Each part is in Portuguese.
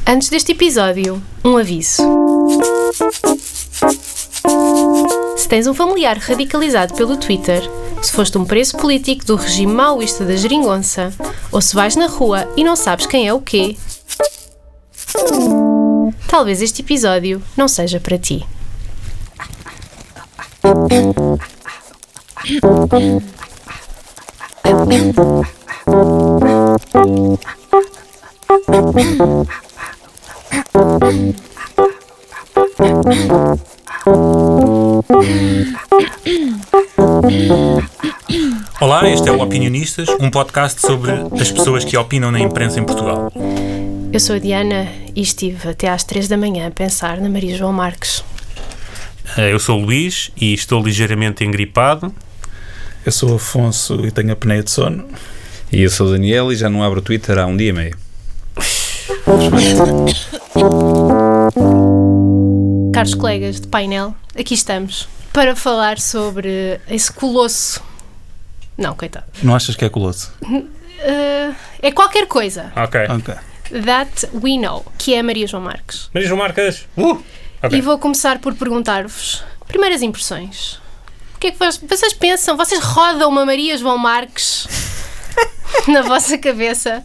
Antes deste episódio, um aviso. Se tens um familiar radicalizado pelo Twitter, se foste um preso político do regime maoísta da Geringonça, ou se vais na rua e não sabes quem é o quê, talvez este episódio não seja para ti. Olá, este é o Opinionistas, um podcast sobre as pessoas que opinam na imprensa em Portugal. Eu sou a Diana e estive até às 3 da manhã a pensar na Maria João Marques. Eu sou o Luís e estou ligeiramente engripado. Eu sou o Afonso e tenho apneia de sono. E eu sou o Daniel e já não abro o Twitter há um dia e meio. Caros colegas de painel, aqui estamos para falar sobre esse colosso. Não, coitado. Não achas que é colosso? É qualquer coisa. Ok. That we know, que é a Maria João Marques. Maria João Marques. E vou começar por perguntar-vos primeiras impressões. O que é que vocês pensam? Vocês rodam uma Maria João Marques na vossa cabeça?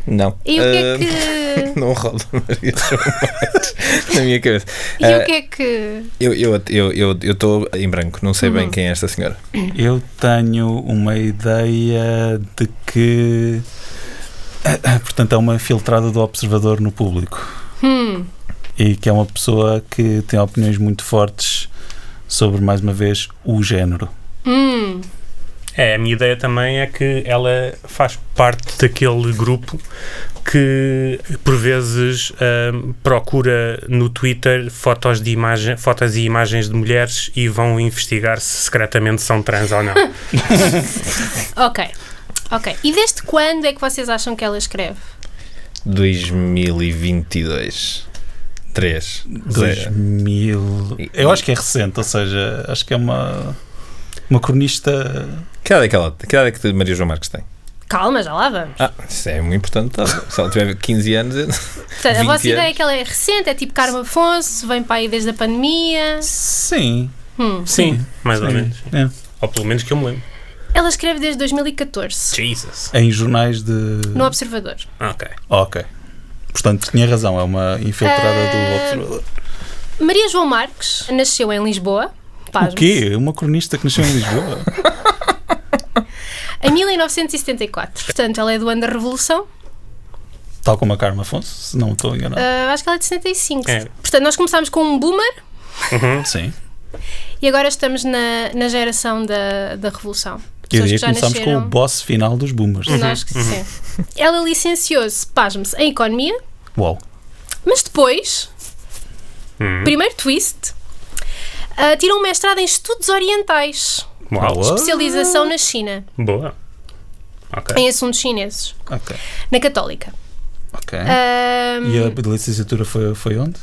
Não. E o que é que... Não roda Maria João Marques na minha cabeça. E o que é que... Eu estou em branco, não sei bem quem é esta senhora. Eu tenho uma ideia de que... Portanto, é uma infiltrada do Observador no público. E que é uma pessoa que tem opiniões muito fortes sobre, mais uma vez, o género. A minha ideia também é que ela faz parte daquele grupo que, por vezes, procura no Twitter fotos e imagens de mulheres e vão investigar se secretamente são trans ou não. Ok. E desde quando é que vocês acham que ela escreve? 2022. 2000... Eu acho que é recente, ou seja, acho que é uma cronista... Que idade é que Maria João Marques tem? Calma, já lá vamos. Isso é muito importante. Tá? Se ela tiver 15 anos... Portanto, a vossa ideia é que ela é recente, é tipo Carmo Afonso, vem para aí desde a pandemia. Sim. Sim, mais ou menos. É. Ou pelo menos que eu me lembro. Ela escreve desde 2014. Jesus. Em jornais de... No Observador. Ok. Portanto, tinha razão, é uma infiltrada do Observador. Maria João Marques nasceu em Lisboa. Pasme-se. O quê? Uma cronista que nasceu em Lisboa? Em 1974. Portanto, ela é do ano da Revolução. Tal como a Carmo Afonso, se não estou enganado. Acho que ela é de 75. É. Portanto, nós começámos com um boomer Sim. e agora estamos na geração da Revolução. E Pessoas aí que já começámos nasceram. com o boss final dos boomers. Nós que sim. Ela licenciou-se, pasme-se, em Economia, Uau. mas depois, primeiro twist, tirou um mestrado em Estudos Orientais, Uau. especialização na China, Boa. Ok. em assuntos chineses, Ok. na Católica. E a licenciatura foi onde?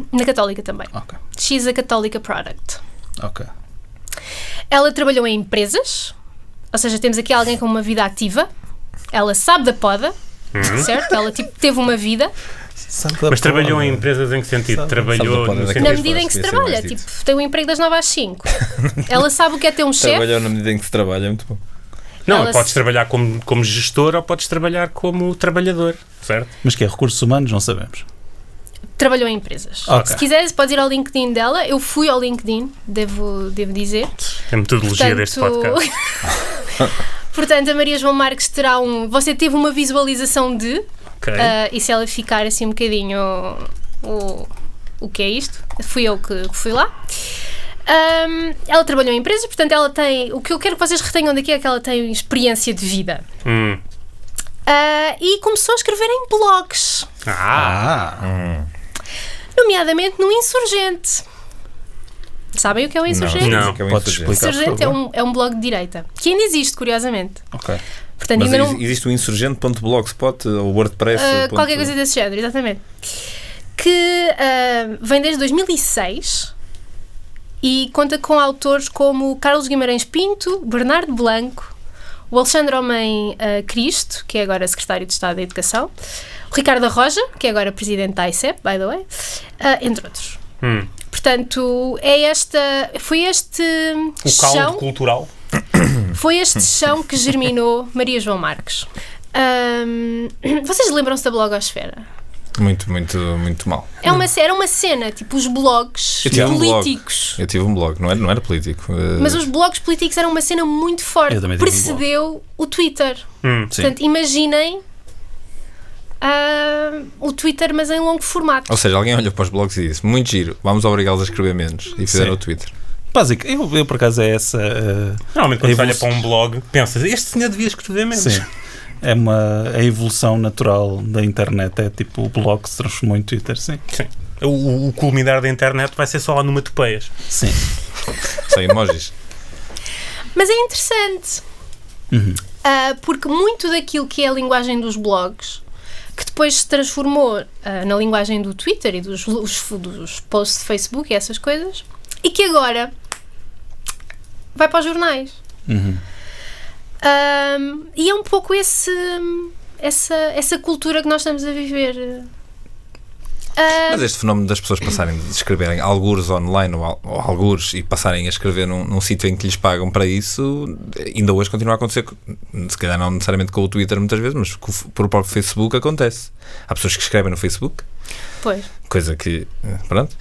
Na Católica também. Ok. She's a Católica product. Ok. Ela trabalhou em empresas, ou seja, temos aqui alguém com uma vida ativa. Ela sabe da poda, certo? Ela teve uma vida. Mas trabalhou em empresas em que sentido? Trabalhou no Na sentido... medida em que se trabalha, tipo, tem um emprego das 9 às 5. Ela sabe o que é ter um chefe. Trabalhou na medida em que se trabalha, é muito bom. Não, Ela podes trabalhar como gestor ou podes trabalhar como trabalhador, certo? Mas que é recursos humanos, não sabemos. Trabalhou em empresas. Ok. Se quiseres, podes ir ao LinkedIn dela. Eu fui ao LinkedIn, devo dizer. É a metodologia deste podcast. Portanto, a Maria João Marques terá Você teve uma visualização de... Ok. E se ela ficar assim um bocadinho... O que é isto? Fui eu que fui lá. Ela trabalhou em empresas, portanto ela tem... O que eu quero que vocês retenham daqui é que ela tem experiência de vida. E começou a escrever em blogs. Nomeadamente no Insurgente. Sabem o que é o Insurgente? Não. Podes explicar, por Insurgente favor? é um blog de direita, que ainda existe, curiosamente. Ok. Portanto, Mas ainda não... existe o insurgente.blogspot ou WordPress? qualquer coisa desse género, exatamente. Que vem desde 2006 e conta com autores como Carlos Guimarães Pinto, Bernardo Blanco, o Alexandre Homem Cristo, que é agora secretário de Estado da Educação, Ricardo Arroja, que é agora presidente da ICEP, by the way, entre outros. Portanto, foi este O chão, caldo cultural. foi este chão que germinou Maria João Marques. Vocês lembram-se da blogosfera? Muito, muito, muito mal. Era uma cena, tipo os blogs Eu tive políticos. Eu tive um blog, não era político. Mas os blogs políticos eram uma cena muito forte. Eu também tive um Precedeu o Twitter. Sim. Portanto, imaginem o Twitter, mas em longo formato. Ou seja, alguém olhou para os blogs e disse: muito giro, vamos obrigá-los a escrever menos. E fizeram o Twitter. Básico, eu por acaso é essa. Normalmente quando a se olha evolução- para um blog, pensas, este senhor devia escrever menos. Sim. É a evolução natural da internet. É tipo o blog que se transformou em Twitter, sim. Sim. O culminar da internet vai ser só onomatopeias. Sim. São emojis. Mas é interessante. Porque muito daquilo que é a linguagem dos blogs, que depois se transformou na linguagem do Twitter e dos posts de Facebook e essas coisas, e que agora vai para os jornais. E é um pouco essa cultura que nós estamos a viver. Mas este fenómeno das pessoas passarem de escreverem algures online ou algures e passarem a escrever num sítio em que lhes pagam para isso, ainda hoje continua a acontecer, se calhar não necessariamente com o Twitter muitas vezes, mas por o próprio Facebook acontece. Há pessoas que escrevem no Facebook, Pois. coisa que, pronto,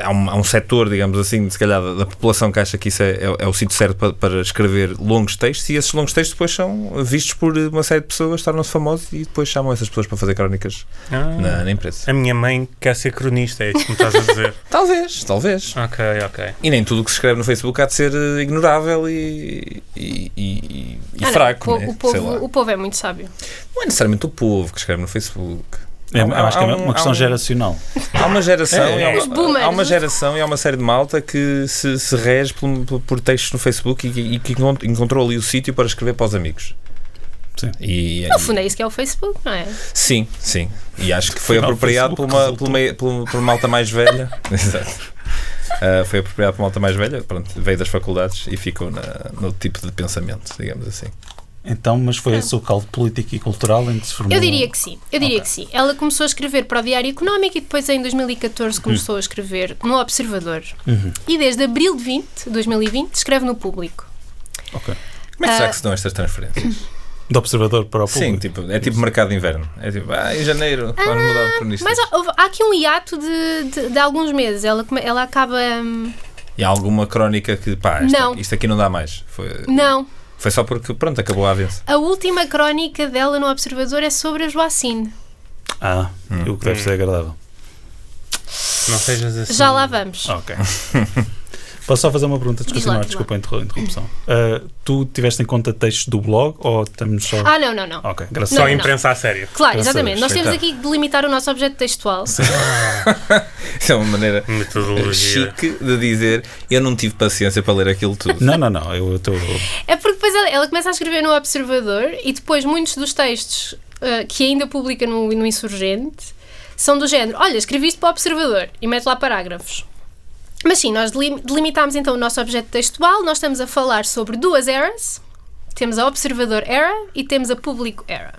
há um setor, digamos assim, se calhar da população que acha que isso é o sítio certo para escrever longos textos, e esses longos textos depois são vistos por uma série de pessoas, tornam-se famosos e depois chamam essas pessoas para fazer crónicas na empresa. A minha mãe quer ser cronista, é isso que me estás a dizer. Talvez. Ok. E nem tudo o que se escreve no Facebook há de ser ignorável e fraco, né? Sei lá. O povo é muito sábio. Não é necessariamente o povo que escreve no Facebook. Eu acho que é uma questão geracional. Há uma geração, Os boomers. há uma geração e há uma série de malta que se rege por textos no Facebook e que encontrou ali o sítio para escrever para os amigos. Sim. No fundo é isso que é o Facebook, não é? Sim. E acho que foi apropriado por uma malta mais velha. Exato. Foi apropriado por uma malta mais velha, pronto, veio das faculdades e ficou no tipo de pensamento, digamos assim. Então, mas foi esse o caldo político e cultural em que se formou? Eu diria que sim. Que sim. Ela começou a escrever para o Diário Económico e depois em 2014 começou a escrever no Observador. E desde abril de 2020 escreve no Público. Ok. Como é que será que se dão estas transferências? Do Observador para o Público? Sim, é tipo mercado de inverno. É tipo, em janeiro vamos mudar de cronista. Mas há aqui um hiato de alguns meses. Ela acaba... E há alguma crónica que, Não. isto aqui não dá mais? Não. Foi só porque, pronto, acabou a avença. A última crónica dela no Observador é sobre a Joacine. O que deve ser agradável. Não sejas assim. Já lá vamos. Ok. Posso só fazer uma pergunta? Diz lá. Desculpa a interrupção. Tu tiveste em conta textos do blog ou estamos só... Não. Ok, graças Só a Deus. imprensa a sério. Claro, Graças a exatamente. Deus. Nós temos aqui de delimitar o nosso objeto textual. Isso é uma maneira Metodologia. chique de dizer eu não tive paciência para ler aquilo tudo. Não, eu estou... É porque depois ela começa a escrever no Observador e depois muitos dos textos que ainda publica no Insurgente são do género, olha, escrevi isto para o Observador e mete lá parágrafos. Mas sim, nós delimitámos então o nosso objeto textual. Nós estamos a falar sobre duas eras. Temos a Observador Era e temos a Público Era.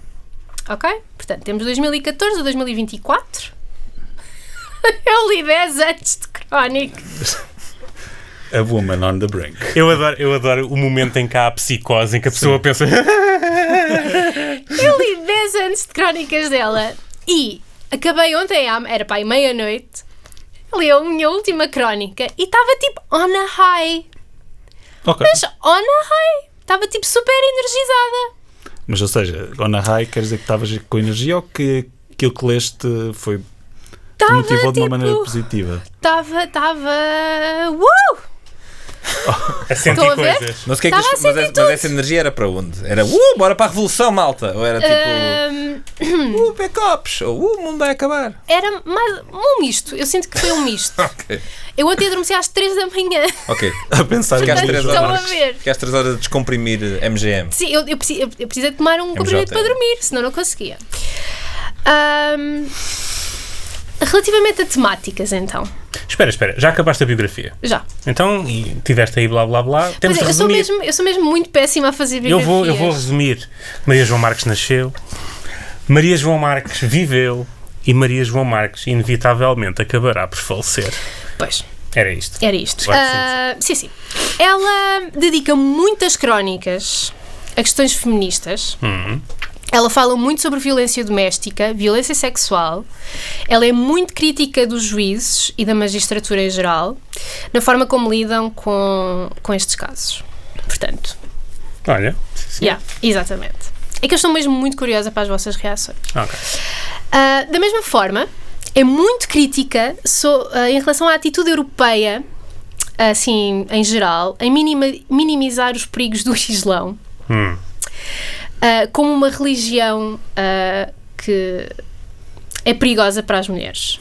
Ok? Portanto, temos 2014 a 2024. Eu li 10 anos de crónica. A woman on the brink. Eu adoro o momento em que há a psicose, em que a pessoa pensa. Eu li 10 anos de crónicas dela e acabei ontem, era para aí meia-noite, li a minha última crónica e estava tipo on a high. Ok. Mas on a high. Estava tipo super energizada. Mas, ou seja, on a high quer dizer que estavas com energia ou que aquilo que leste te motivou de uma maneira positiva? Estava... A sentir Estou a ver? coisas. Mas, o que é que Estava a sentir mas tudo. essa energia era para onde? Era bora para a revolução, malta? Ou era tipo backups? Ou o mundo vai acabar? Era mais um misto. Eu sinto que foi um misto. Ok. Eu ontem adormeci às 3 da manhã. Ok. A pensar Fiquei às em 3 Estão a horas. ver. Fiquei às 3 horas a descomprimir MGM. Sim, eu precisei de tomar um comprimido para dormir, senão não conseguia. Relativamente a temáticas, então. Espera, já acabaste a biografia. Já. Então, e tiveste aí blá blá blá. Temos de Pois é, resumir. eu sou mesmo muito péssima a fazer Eu biografias. vou resumir. Maria João Marques nasceu. Maria João Marques viveu e Maria João Marques inevitavelmente acabará por falecer. Pois. Era isto. Era isto. Claro que Sim. Ela dedica muitas crónicas a questões feministas. Ela fala muito sobre violência doméstica, violência sexual. Ela é muito crítica dos juízes e da magistratura em geral, na forma como lidam com estes casos. Portanto... Olha. Sim. Exatamente. É que eu estou mesmo muito curiosa para as vossas reações. Ok. Da mesma forma, é muito crítica em relação à atitude europeia, assim, em geral, em minimizar os perigos do Islão. Como uma religião que é perigosa para as mulheres.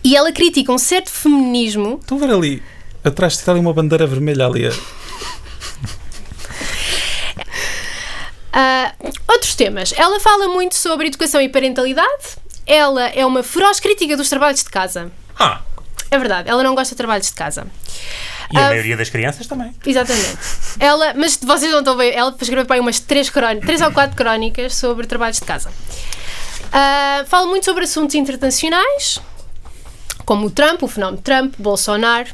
E ela critica um certo feminismo. Estão a ver ali, atrás de está ali uma bandeira vermelha ali. Outros temas. Ela fala muito sobre educação e parentalidade. Ela é uma feroz crítica dos trabalhos de casa. É verdade, ela não gosta de trabalhos de casa. E a maioria das crianças também. Exatamente. Mas vocês não estão a ver, ela escreveu para aí umas 3 ou 4 crónicas sobre trabalhos de casa. Fala muito sobre assuntos internacionais, como o Trump, o fenómeno Trump, Bolsonaro.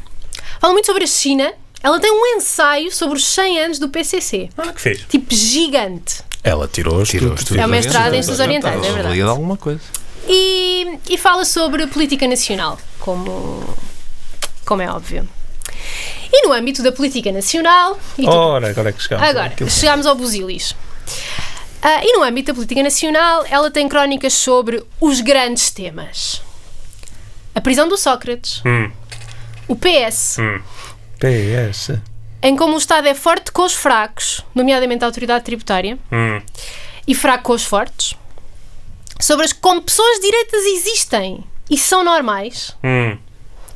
Fala muito sobre a China. Ela tem um ensaio sobre os 100 anos do PCC. Que fez? Tipo, gigante. Ela tirou os estudos. É uma mestrado em estudos orientais, é verdade. De alguma coisa. E fala sobre política nacional, como é óbvio. E no âmbito da política nacional... Agora é que chegamos. Agora, chegámos ao busilis. E no âmbito da política nacional, ela tem crónicas sobre os grandes temas. A prisão do Sócrates. O PS. PS. Em como o Estado é forte com os fracos, nomeadamente a autoridade tributária, e fraco com os fortes. Sobre como pessoas direitas existem e são normais.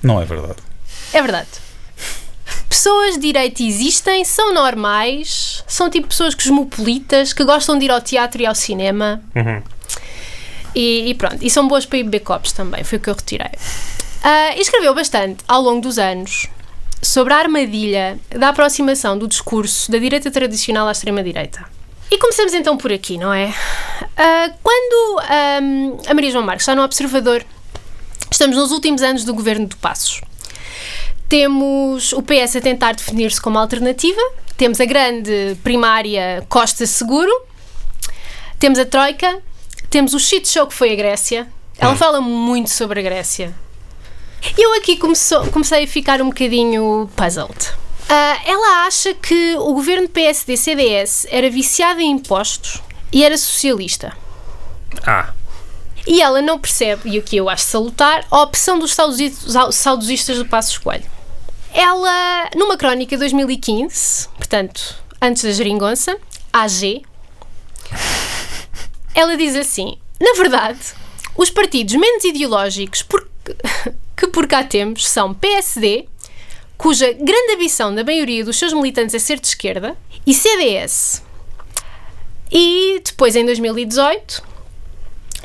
Não é verdade. É verdade. Pessoas de direito existem, são normais, são tipo pessoas cosmopolitas, que gostam de ir ao teatro e ao cinema. E pronto, e são boas para ir beber copos também, foi o que eu retirei. E escreveu bastante, ao longo dos anos, sobre a armadilha da aproximação do discurso da direita tradicional à extrema-direita. E começamos então por aqui, não é? Quando a Maria João Marques está no Observador, estamos nos últimos anos do governo de Passos. Temos o PS a tentar definir-se como alternativa, temos a grande primária Costa Seguro, temos a Troika, temos o shit show que foi a Grécia. Ela fala muito sobre a Grécia. Eu aqui comecei a ficar um bocadinho puzzled. Ela acha que o governo PSD-CDS era viciado em impostos e era socialista. E ela não percebe, e o que eu acho salutar, a opção dos saudosistas do Passos Coelho. Ela, numa crónica de 2015, portanto, antes da geringonça, AG, ela diz assim: na verdade, os partidos menos ideológicos que por cá temos são PSD, cuja grande ambição da maioria dos seus militantes é ser de esquerda, e CDS. E depois, em 2018,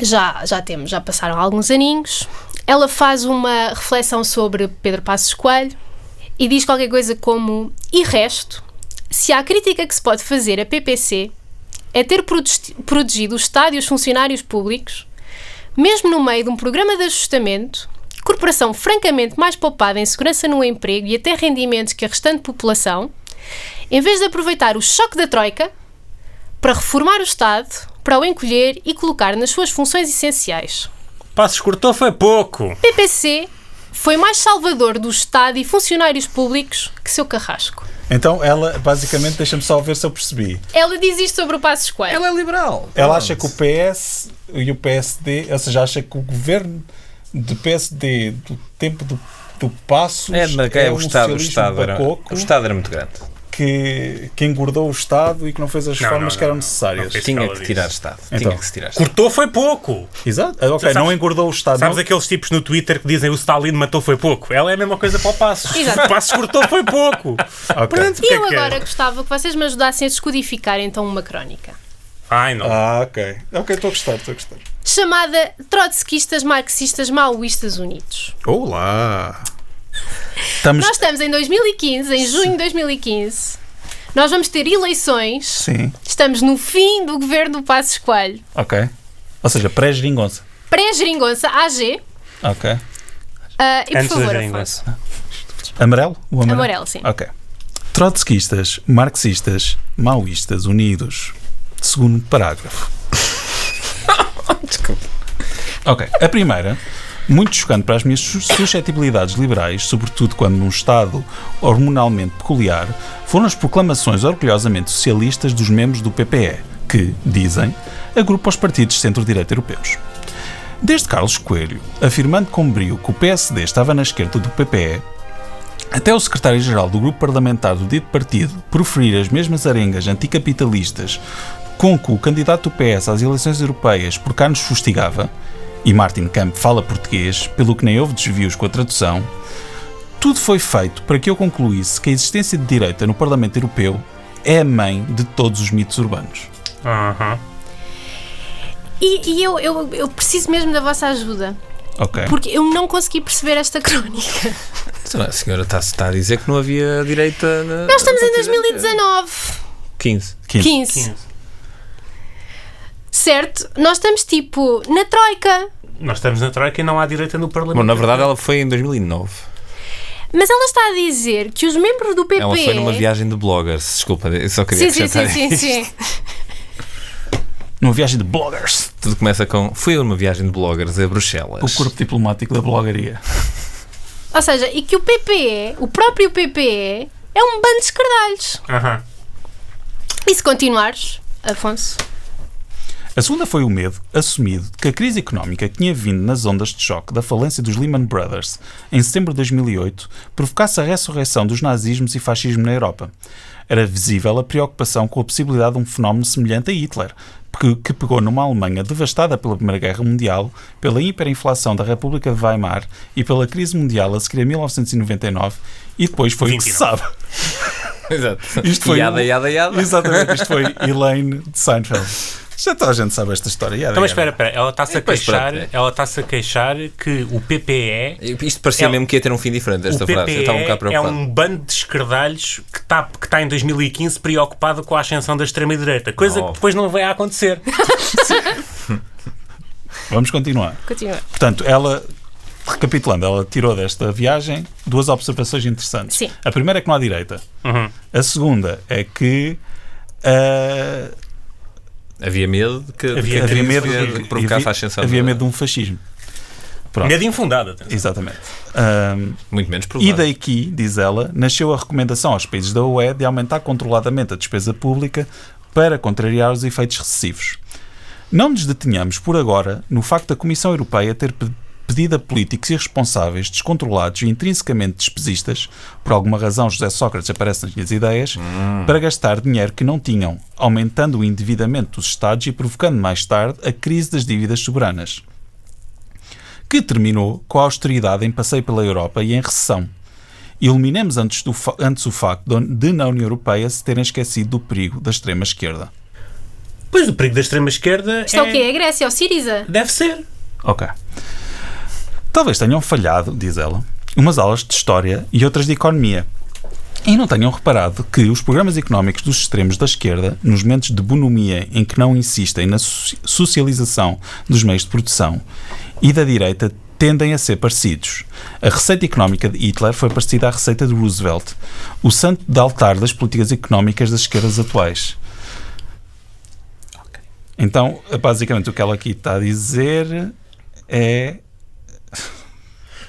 já passaram alguns aninhos, ela faz uma reflexão sobre Pedro Passos Coelho e diz qualquer coisa como: e resto, se há crítica que se pode fazer a PPC é ter protegido o Estado e os funcionários públicos, mesmo no meio de um programa de ajustamento, corporação francamente mais poupada em segurança no emprego e até rendimentos que a restante população, em vez de aproveitar o choque da Troika para reformar o Estado, para o encolher e colocar nas suas funções essenciais. Passos cortou foi pouco. PPC foi mais salvador do Estado e funcionários públicos que seu carrasco. Então ela, basicamente, deixa-me só ver se eu percebi. Ela diz isto sobre o Passos Coelho. Ela é liberal. Ela acha que o PS e o PSD, ou seja, acha que o governo de PSD do tempo do Passos o Estado era muito grande. Que engordou o Estado e que não fez as reformas que eram necessárias. Tinha que tirar Estado. Então, cortou foi pouco. Exato. Ok, não engordou o Estado. Sabes aqueles tipos no Twitter que dizem o Stalin matou foi pouco? Ela é a mesma coisa para o Passos. Exato. O Passos cortou foi pouco. Pronto, e eu agora gostava que vocês me ajudassem a descodificar então uma crónica. Não. Ok. Ok, estou a gostar. Chamada Trotskistas Marxistas Maoístas Unidos. Olá! Nós estamos em 2015, em junho de 2015, Nós vamos ter eleições. Sim. Estamos no fim do governo do Passos Coelho. Ok. Ou seja, pré-geringonça. Pré-geringonça, AG. Ok. E por Antes da favor, geringonça. Afonso. Amarelo? O amarelo? Amarelo, sim. Ok. Trotskistas, marxistas, maoístas unidos. Segundo parágrafo. Desculpa. Ok. A primeira, muito chocante para as minhas suscetibilidades liberais, sobretudo quando num Estado hormonalmente peculiar, foram as proclamações orgulhosamente socialistas dos membros do PPE, que, dizem, agrupa os partidos de centro-direita europeus. Desde Carlos Coelho, afirmando com brio que o PSD estava na esquerda do PPE, até o secretário-geral do grupo parlamentar do dito partido proferir as mesmas arengas anticapitalistas com que o candidato do PS às eleições europeias por cá nos fustigava, e Martin Camp fala português, pelo que nem houve desvios com a tradução, tudo foi feito para que eu concluísse que a existência de direita no Parlamento Europeu é a mãe de todos os mitos urbanos. E eu preciso mesmo da vossa ajuda. Ok. Porque eu não consegui perceber esta crónica. A senhora está a dizer que não havia direita... Nós estamos em 2019. 15. 15. Certo? Nós estamos tipo na Troika. Nós estamos na Troika e não há direita no Parlamento. Bom, na verdade ela foi em 2009. Mas ela está a dizer que os membros do PP... Ela foi numa viagem de bloggers. Desculpa, eu só queria acrescentar isso. Sim. Numa viagem de bloggers. Tudo começa com... Fui numa viagem de bloggers a Bruxelas. O corpo diplomático da blogaria. Ou seja, e que o PPE, o próprio PPE, é um bando de escardalhos. E se continuares, Afonso? A segunda foi o medo assumido de que a crise económica que tinha vindo nas ondas de choque da falência dos Lehman Brothers em setembro de 2008 provocasse a ressurreição dos nazismos e fascismo na Europa. Era visível a preocupação com a possibilidade de um fenómeno semelhante a Hitler, que pegou numa Alemanha devastada pela Primeira Guerra Mundial, pela hiperinflação da República de Weimar e pela crise mundial a seguir a 1999 e depois foi 29. o que se sabe. Exato. Isto foi Yada. Exatamente, isto foi Elaine de Seinfeld. Já toda a gente sabe esta história. Então, mas espera, ela está-se a queixar que o PPE... Isto parecia mesmo que ia ter um fim diferente, esta frase. Eu estava um bocado preocupado. É um bando de esquerdalhos que está em 2015 preocupado com a ascensão da extrema-direita. Coisa que depois não vai acontecer. Vamos continuar. Continua. Portanto, ela... Recapitulando, ela tirou desta viagem duas observações interessantes. Sim. A primeira é que não há direita. A segunda é que... Havia medo de que havia medo de provocar a ascensão. Havia medo de um fascismo. Pronto. Medo infundado. Exatamente. Muito menos provável. E daqui, diz ela, nasceu a recomendação aos países da UE de aumentar controladamente a despesa pública para contrariar os efeitos recessivos. Não nos detenhamos, por agora, no facto da Comissão Europeia ter pedido a políticos irresponsáveis, descontrolados e intrinsecamente despesistas, por alguma razão José Sócrates aparece nas minhas ideias, para gastar dinheiro que não tinham, aumentando o endividamento dos Estados e provocando mais tarde a crise das dívidas soberanas, que terminou com a austeridade em passeio pela Europa e em recessão. Iluminemos antes o facto de na União Europeia se terem esquecido do perigo da extrema-esquerda. Pois o perigo da extrema-esquerda Isto é o quê? É a Grécia, é o Siriza? Deve ser. Ok. Talvez tenham falhado, diz ela, umas aulas de História e outras de Economia. E não tenham reparado que os programas económicos dos extremos da esquerda, nos momentos de bonomia em que não insistem na socialização dos meios de produção, e da direita tendem a ser parecidos. A receita económica de Hitler foi parecida à receita de Roosevelt, o santo de altar das políticas económicas das esquerdas atuais. Então, basicamente, o que ela aqui está a dizer é...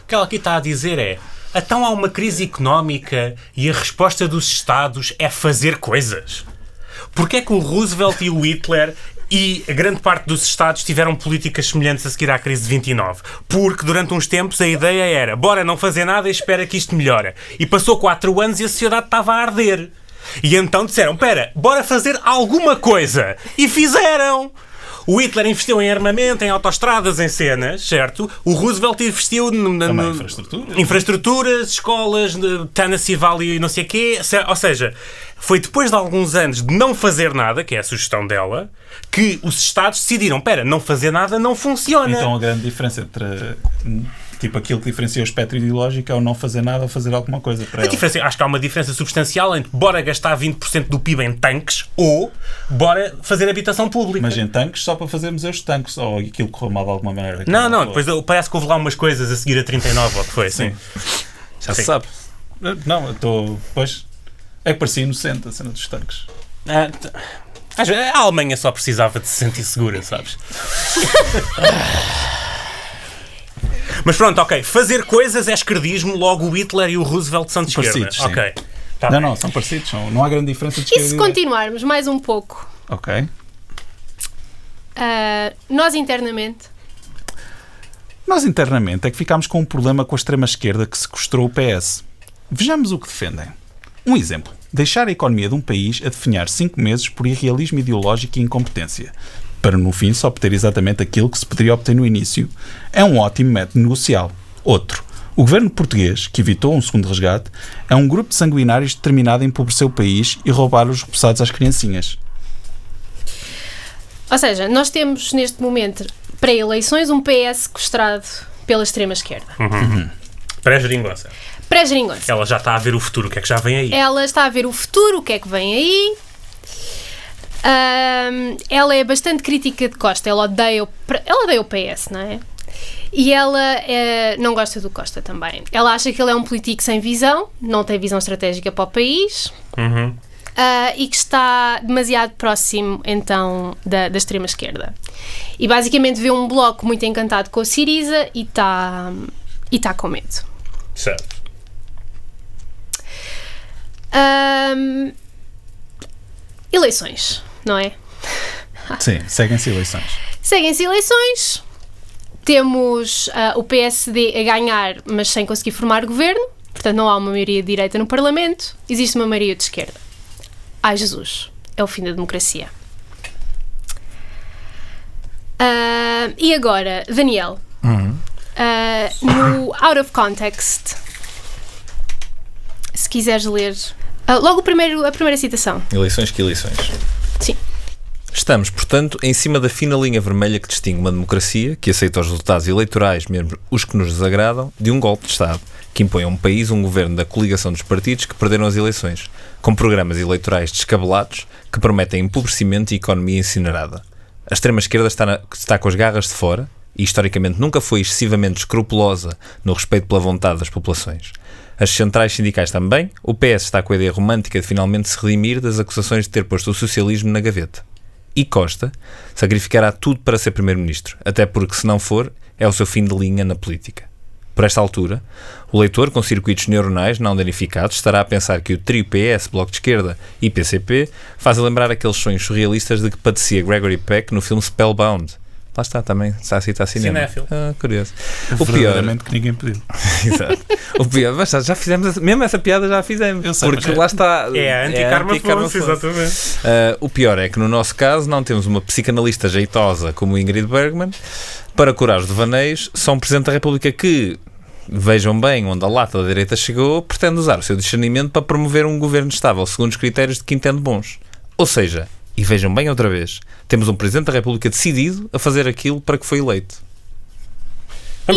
O que ela aqui está a dizer é: então há uma crise económica e a resposta dos Estados é fazer coisas. Porquê é que o Roosevelt e o Hitler e a grande parte dos Estados tiveram políticas semelhantes a seguir à crise de 29? Porque durante uns tempos a ideia era: bora não fazer nada e espera que isto melhore. E passou 4 anos e a sociedade estava a arder. E então disseram: pera, bora fazer alguma coisa. E fizeram. O Hitler investiu em armamento, em autoestradas, em cenas, certo? O Roosevelt investiu infraestruturas, escolas, Tennessee Valley e não sei o quê. Ou seja, foi depois de alguns anos de não fazer nada, que é a sugestão dela, que os Estados decidiram: pera, não fazer nada não funciona. Então a grande diferença entre Tipo, aquilo que diferencia o espectro ideológico é o não fazer nada ou fazer alguma coisa para ela. Acho que há uma diferença substancial entre bora gastar 20% do PIB em tanques ou bora fazer habitação pública. Mas em tanques só para fazermos os tanques, ou aquilo correu mal de alguma maneira. Não, depois parece que houve lá umas coisas a seguir a 39, ou o que foi, assim. Já se sabe. Não, eu estou... Pois, é que parecia inocente a cena dos tanques. A Alemanha só precisava de se sentir segura, sabes? Mas pronto, ok. Fazer coisas é esquerdismo, logo o Hitler e o Roosevelt são de esquerda. Parecidos, sim. Ok. Tá Não, bem. não, são parecidos. Não há grande diferença de E esquerda se e direita. continuarmos mais um pouco, Ok. nós internamente, Nós internamente é que ficámos com um problema com a extrema-esquerda que sequestrou o PS. Vejamos o que defendem. Um exemplo. Deixar a economia de um país a definhar 5 meses por irrealismo ideológico e incompetência, para no fim só obter exatamente aquilo que se poderia obter no início, é um ótimo método negocial. Outro. O governo português, que evitou um segundo resgate, é um grupo de sanguinários determinado a empobrecer o país e roubar os repousados às criancinhas. ou seja, nós temos neste momento, pré-eleições, um PS sequestrado pela extrema-esquerda. Pré-geringonça. Pré-geringonça. Ela já está a ver o futuro, o que é que já vem aí? Ela está a ver o futuro, o que é que vem aí. Ela é bastante crítica de Costa, ela odeia o PS, não é? E ela não gosta do Costa também. Ela acha que ele é um político sem visão, não tem visão estratégica para o país, e que está demasiado próximo, então, da extrema-esquerda. E basicamente vê um bloco muito encantado com a Syriza e está com medo. Certo. Eleições, não é? Sim, seguem-se eleições. Seguem-se eleições, temos o PSD a ganhar, mas sem conseguir formar governo, portanto não há uma maioria de direita no Parlamento, existe uma maioria de esquerda. Ai Jesus, é o fim da democracia. E agora, Daniel, no Out of Context, se quiseres ler logo a primeira citação. Eleições que eleições. Sim. Estamos, portanto, em cima da fina linha vermelha que distingue uma democracia, que aceita os resultados eleitorais, mesmo os que nos desagradam, de um golpe de Estado, que impõe a um país um governo da coligação dos partidos que perderam as eleições, com programas eleitorais descabelados que prometem empobrecimento e economia incinerada. A extrema-esquerda está com as garras de fora e, historicamente, nunca foi excessivamente escrupulosa no respeito pela vontade das populações. As centrais sindicais também. O PS está com a ideia romântica de finalmente se redimir das acusações de ter posto o socialismo na gaveta. E Costa sacrificará tudo para ser primeiro-ministro, até porque, se não for, é o seu fim de linha na política. Por esta altura, o leitor com circuitos neuronais não danificados estará a pensar que o trio PS, Bloco de Esquerda e PCP faz lembrar aqueles sonhos surrealistas de que padecia Gregory Peck no filme Spellbound. Lá está, também está a citar cinema. Cinéfilo. Curioso. O verdadeiramente que ninguém pediu. Exato. O pior, mas já fizemos, mesmo essa piada já fizemos. Eu sei, porque mas lá está. É a anti-karma force, force. exatamente. O pior é que no nosso caso não temos uma psicanalista jeitosa como Ingrid Bergman para curar os devaneios, só um Presidente da República que, vejam bem onde a lata da direita chegou, pretende usar o seu discernimento para promover um governo estável segundo os critérios de que entende bons. Ou seja, e vejam bem outra vez, temos um Presidente da República decidido a fazer aquilo para que foi eleito. Eu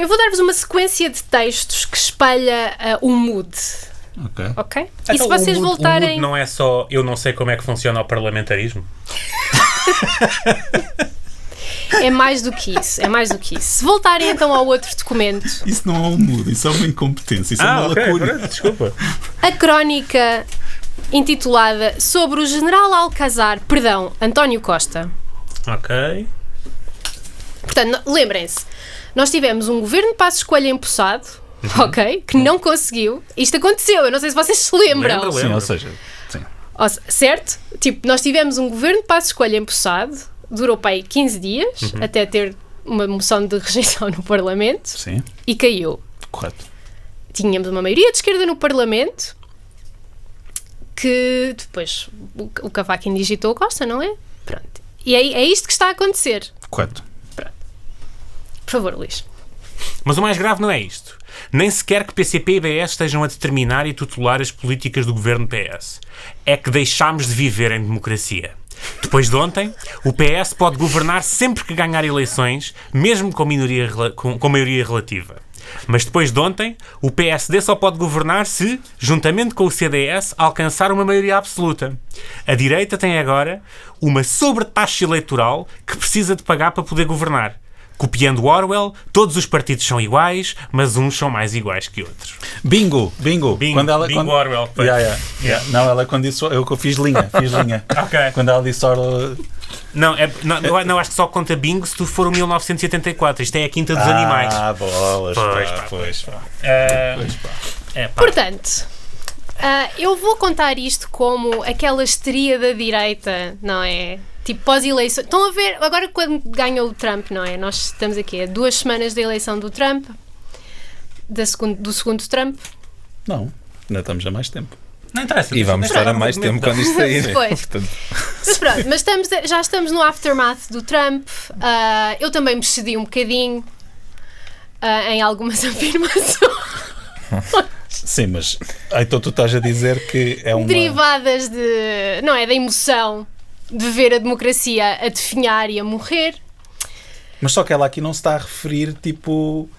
vou dar-vos uma sequência de textos que espelha o mood. Ok? Então, e se vocês o voltarem... mood não é só eu não sei como é que funciona o parlamentarismo? É mais do que isso. Se voltarem então ao outro documento... Isso não é um mudo, isso é uma incompetência, isso é uma lacuna. Desculpa. A crónica intitulada sobre o general António Costa. Ok. Portanto, lembrem-se, nós tivemos um governo de Passos Coelho empossado, ok? Que não conseguiu. Isto aconteceu, eu não sei se vocês se lembram. Lembro. Sim, ou seja, sim. Certo? Tipo, nós tivemos um governo de Passos Coelho empossado, durou para aí 15 dias, até ter uma moção de rejeição no Parlamento. Sim. E caiu. Correto. Tínhamos uma maioria de esquerda no Parlamento, que depois o Cavaco indigitou Costa, não é? Pronto. E é isto que está a acontecer. Correto. Por favor, Luís. Mas o mais grave não é isto. Nem sequer que PCP e PS estejam a determinar e tutelar as políticas do governo PS. É que deixámos de viver em democracia. Depois de ontem, o PS pode governar sempre que ganhar eleições, mesmo com maioria relativa. Mas depois de ontem, o PSD só pode governar se, juntamente com o CDS, alcançar uma maioria absoluta. A direita tem agora uma sobretaxa eleitoral que precisa de pagar para poder governar. Copiando Orwell, todos os partidos são iguais, mas uns são mais iguais que outros. Bingo. Bingo Orwell. Yeah. Não, ela quando disse... Eu fiz linha. Ok. Quando ela disse Orwell... Não, acho que só conta bingo se tu for o 1984. Isto é a Quinta dos Animais. Bolas. Pois. Portanto, eu vou contar isto como aquela histeria da direita, não é? Tipo, pós-eleição. Estão a ver, agora quando ganhou o Trump, não é? Nós estamos aqui a 2 semanas da eleição do Trump, do segundo Trump. Não, ainda estamos a mais tempo. Não interessa. E vamos estar a mais tempo quando isto sair. Pois. Mas pronto, mas já estamos no aftermath do Trump. Eu também me excedi um bocadinho em algumas afirmações. Sim, mas então tu estás a dizer que é uma... derivadas de, não é, da emoção de ver a democracia a definhar e a morrer. Mas só que ela aqui não se está a referir, tipo,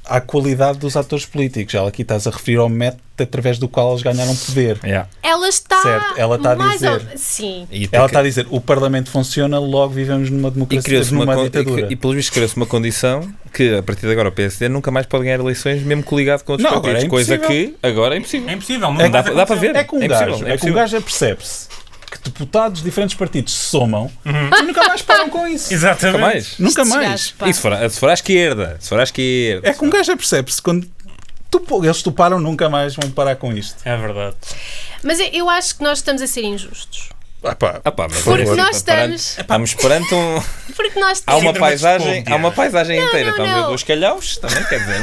à qualidade dos atores políticos. Ela aqui estás a referir ao método através do qual eles ganharam poder. Ela está... Certo, ela está a mais dizer... Sim. Ela está a dizer, o Parlamento funciona, logo vivemos numa democracia, numa ditadura. E pelos vistos criou-se uma condição que, a partir de agora, o PSD nunca mais pode ganhar eleições, mesmo coligado com outros partidos. Coisa que agora é impossível. É impossível. Não dá para ver. É que um gajo apercebe-se que deputados de diferentes partidos se somam e nunca mais param com isso. Exatamente. Nunca mais. E se for à esquerda? É que um gajo apercebe-se quando eles toparam, nunca mais vão parar com isto. É verdade. Mas eu acho que nós estamos a ser injustos. Mas Porque nós estamos... Estamos perante um... Porque nós Há uma temos... paisagem inteira. Estão a ver não. 2 calhaus? Também quer dizer...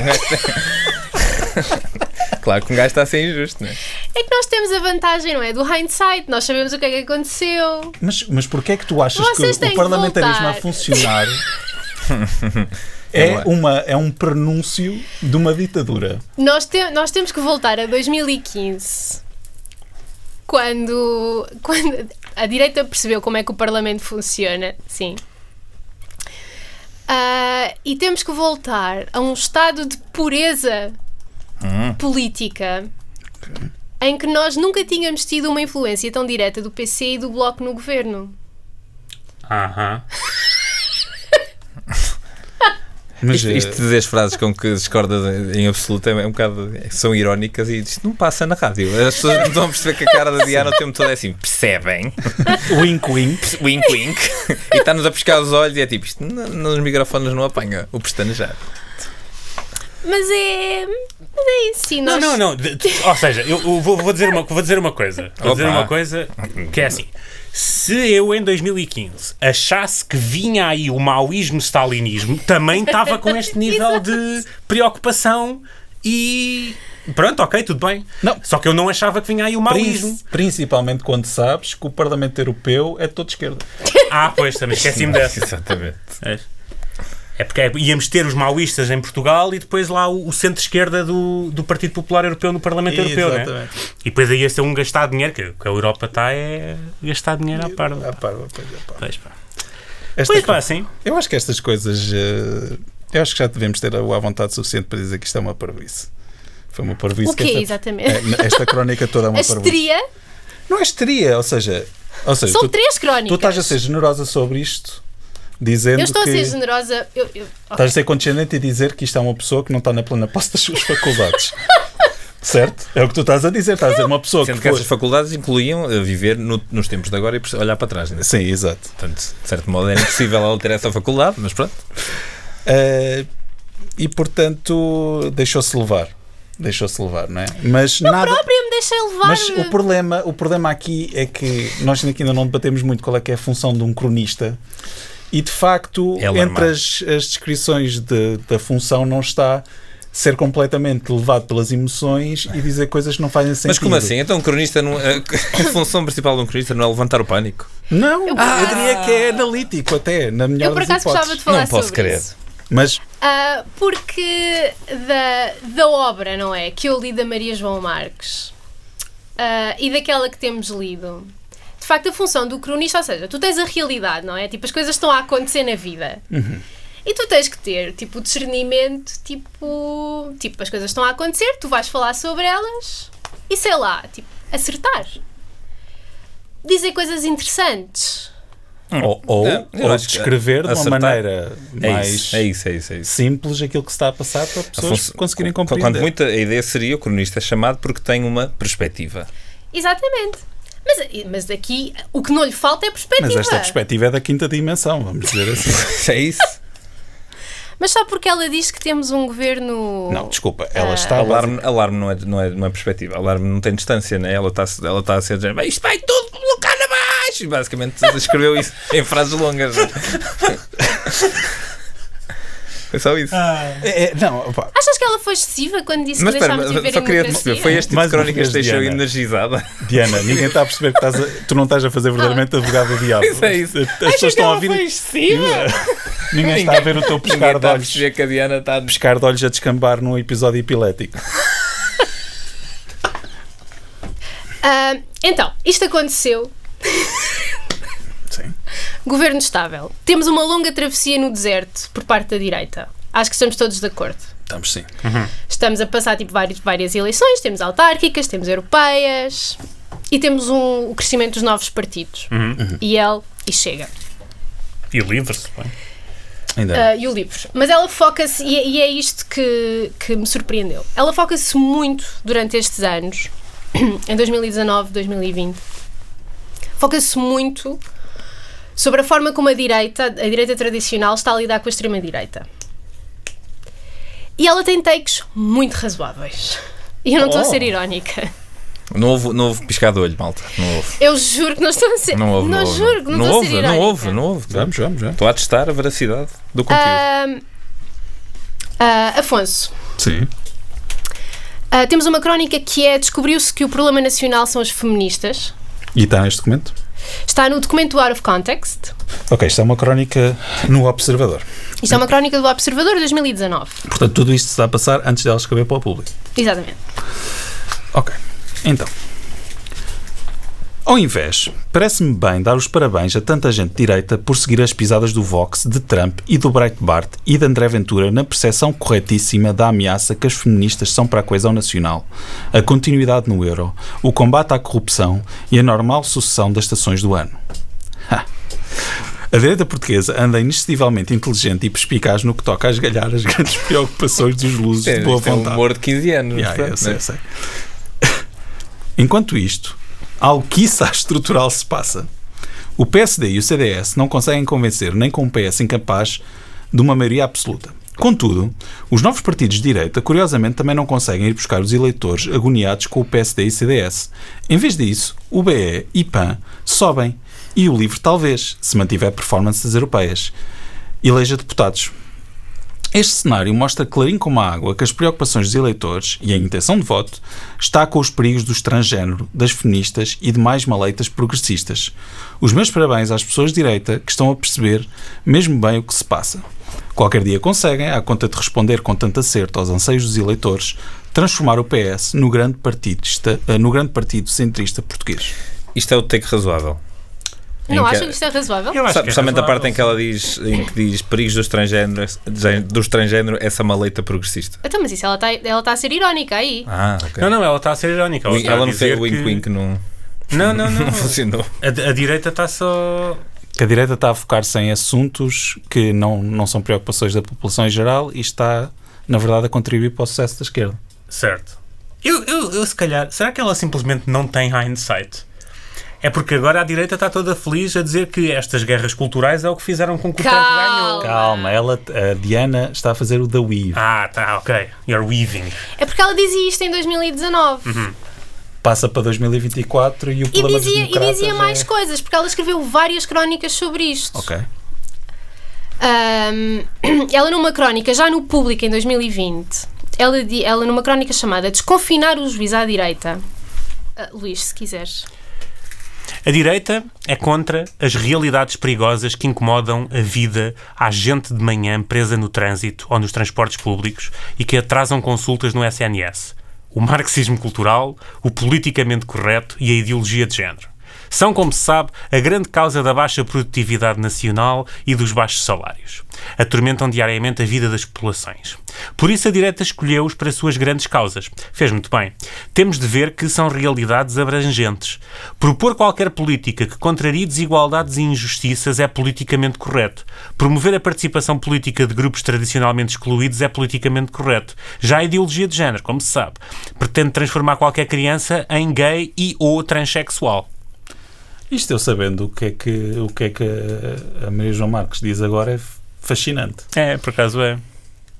Claro que um gajo está a ser injusto, não é? É que nós temos a vantagem, não é? Do hindsight. Nós sabemos o que é que aconteceu. Mas porquê é que tu achas Vocês que têm o que parlamentarismo voltar. a funcionar é um prenúncio de uma ditadura? Nós temos que voltar a 2015, quando a direita percebeu como é que o Parlamento funciona, sim. E temos que voltar a um estado de pureza política em que nós nunca tínhamos tido uma influência tão direta do PC e do Bloco no governo. Mas, Isto de dizer as frases com que discordas em absoluto é um bocado... São irónicas e isto não passa na rádio. As pessoas não estão a perceber que a cara da Diana o tempo todo é assim, percebem? Wink, wink. Wink, wink. E está-nos a pescar os olhos e é tipo, isto nos microfones não apanha o pestanejar. Mas é isso, sim. Não. Ou seja, eu vou dizer uma coisa. Vou dizer uma coisa que é assim. Se eu, em 2015, achasse que vinha aí o maoísmo-stalinismo, também estava com este nível de preocupação e... Pronto, ok, tudo bem. Não. Só que eu não achava que vinha aí o maoísmo. Principalmente quando sabes que o Parlamento Europeu é todo de esquerda. Pois, também esqueci-me dessa. Exatamente. É porque íamos ter os maoístas em Portugal e depois lá o centro-esquerda do Partido Popular Europeu no Parlamento Europeu, né? E depois aí ia ser gastar dinheiro, que a Europa está é gastar dinheiro à parva. Sim. Eu acho que estas coisas... eu acho que já devemos ter a vontade suficiente para dizer que isto é uma parvoíce. Foi uma parvoíce. O quê, exatamente? Esta crónica toda é uma parvoíce. A histeria? Não é histeria, ou seja São 3 crónicas. Tu estás a ser generosa sobre isto, dizendo que... Eu estou a ser generosa... Estás a ser condescendente e dizer que isto é uma pessoa que não está na plena posse das suas faculdades. Certo? É o que tu estás a dizer. Estás a dizer uma pessoa Sendo que essas faculdades incluíam viver nos tempos de agora e olhar para trás. Né? Sim, exato. Portanto, de certo modo era impossível ela ter essa faculdade, mas pronto. E portanto deixou-se levar, não é? Mas eu nada... própria me deixei levar. Mas o problema aqui é que nós ainda não debatemos muito qual é que é a função de um cronista e de facto entre as descrições da função não está ser completamente levado pelas emoções e dizer coisas que não fazem sentido. Mas como assim? Então um cronista a função principal de um cronista não é levantar o pânico? Não, eu diria que é analítico até, na melhor das hipóteses. Eu por acaso gostava de falar não posso sobre crer. isso. Mas porque da obra, não é? Que eu li da Maria João Marques e daquela que temos lido, de de facto, a função do cronista, ou seja, tu tens a realidade, não é? Tipo, as coisas estão a acontecer na vida. E tu tens que ter, tipo, o discernimento, tipo, as coisas estão a acontecer, tu vais falar sobre elas e, sei lá, tipo, acertar. Dizer coisas interessantes. Ou acho que descrever de uma acertar maneira é mais simples aquilo que se está a passar para pessoas conseguirem compreender. Quanto muito a ideia seria o cronista é chamado porque tem uma perspectiva. Exatamente. Mas aqui o que não lhe falta é perspectiva. Mas esta perspectiva é da quinta dimensão, vamos dizer assim. É isso. Mas só porque ela diz que temos um governo... Não, desculpa, ela está... Alarme não é perspectiva. Alarme não tem distância, né? Ela está a ser dizer, isto vai tudo colocar abaixo. E basicamente escreveu isso em frases longas. Foi só isso. Não, pá. Achas que ela foi excessiva quando disse que deixámos de viver só em queria democracia? perceber, foi este tipo de crónicas que deixou energizada. Diana, ninguém está a perceber que tu não estás a fazer verdadeiramente advogado do diabo. Isso é isso. As pessoas estão a ouvir. Foi excessiva? Ninguém está a ver o teu pescar de olhos. Que a Diana está Pescar de olhos a descambar num episódio epilético. Então, isto aconteceu. Sim. Governo estável. Temos uma longa travessia no deserto por parte da direita. Acho que estamos todos de acordo. Estamos sim. Estamos a passar tipo, várias eleições. Temos autárquicas, temos europeias e temos o crescimento dos novos partidos. IEL e Chega. E livre-se, bem. E o Livres. Mas ela foca-se, e é isto que me surpreendeu. Ela foca-se muito durante estes anos, em 2019, 2020. Foca-se muito sobre a forma como a direita tradicional está a lidar com a extrema-direita. E ela tem takes muito razoáveis. E eu não estou a ser irónica. Não houve piscar de olho, malta. Não houve. Eu juro que não estou a ser... Não juro que não estou a ser irónica. Não houve. Vamos. Estou a testar a veracidade do conteúdo. Afonso. Sim. Temos uma crónica que é: descobriu-se que o problema nacional são as feministas. E está neste documento? Está no documento Out of Context. Ok, isto é uma crónica no Observador. Isto é uma crónica do Observador de 2019. Portanto, tudo isto se está a passar antes dela escrever para o público. Exatamente. Ok, então. Ao invés, parece-me bem dar os parabéns a tanta gente de direita por seguir as pisadas do Vox, de Trump e do Breitbart e de André Ventura na percepção corretíssima da ameaça que as feministas são para a coesão nacional, a continuidade no euro, o combate à corrupção e a normal sucessão das estações do ano. A direita portuguesa anda inexcedivelmente inteligente e perspicaz no que toca a esgalhar as grandes preocupações dos lusos de boa vontade. É um humor de 15 anos. Eu sei. Enquanto isto, algo quiçá estrutural se passa. O PSD e o CDS não conseguem convencer nem com um PS incapaz de uma maioria absoluta. Contudo, os novos partidos de direita, curiosamente, também não conseguem ir buscar os eleitores agoniados com o PSD e CDS. Em vez disso, o BE e PAN sobem. E o LIVRE, talvez, se mantiver performance das europeias, eleja deputados. Este cenário mostra clarinho como a água que as preocupações dos eleitores e a intenção de voto está com os perigos do transgénero, das feministas e demais maleitas progressistas. Os meus parabéns às pessoas de direita que estão a perceber mesmo bem o que se passa. Qualquer dia conseguem, à conta de responder com tanto acerto aos anseios dos eleitores, transformar o PS no grande partido centrista português. Isto é o take razoável. Não acham que isto é razoável? Eu acho que é Especialmente a razoável, parte em que ela diz, perigos do transgénero, essa maleita progressista. Então, mas isso ela está a ser irónica aí. Ok. Não, ela está a ser irónica. Ela não fez o wink-wink, não funcionou. A direita está só... A direita está a focar-se em assuntos que não são preocupações da população em geral e está, na verdade, a contribuir para o sucesso da esquerda. Certo. Eu se calhar... Será que ela simplesmente não tem hindsight? É porque agora a direita está toda feliz a dizer que estas guerras culturais é o que fizeram com que o Trump ganhou. Calma, a Diana está a fazer o The Weave. Tá, ok. You're weaving. É porque ela dizia isto em 2019. Passa para 2024 e o problema dos democratas dizia mais coisas, porque ela escreveu várias crónicas sobre isto. Ok. Ela numa crónica, já no Público em 2020, ela numa crónica chamada Desconfinar o Juiz à Direita. Luís, se quiseres. A direita é contra as realidades perigosas que incomodam a vida à gente de manhã presa no trânsito ou nos transportes públicos e que atrasam consultas no SNS. O marxismo cultural, o politicamente correto e a ideologia de género. São, como se sabe, a grande causa da baixa produtividade nacional e dos baixos salários. Atormentam diariamente a vida das populações. Por isso a direita escolheu-os para suas grandes causas. Fez muito bem. Temos de ver que são realidades abrangentes. Propor qualquer política que contrarie desigualdades e injustiças é politicamente correto. Promover a participação política de grupos tradicionalmente excluídos é politicamente correto. Já a ideologia de género, como se sabe, pretende transformar qualquer criança em gay e ou transexual. Isto eu sabendo o que é que a Maria João Marques diz agora é fascinante. É, por acaso é.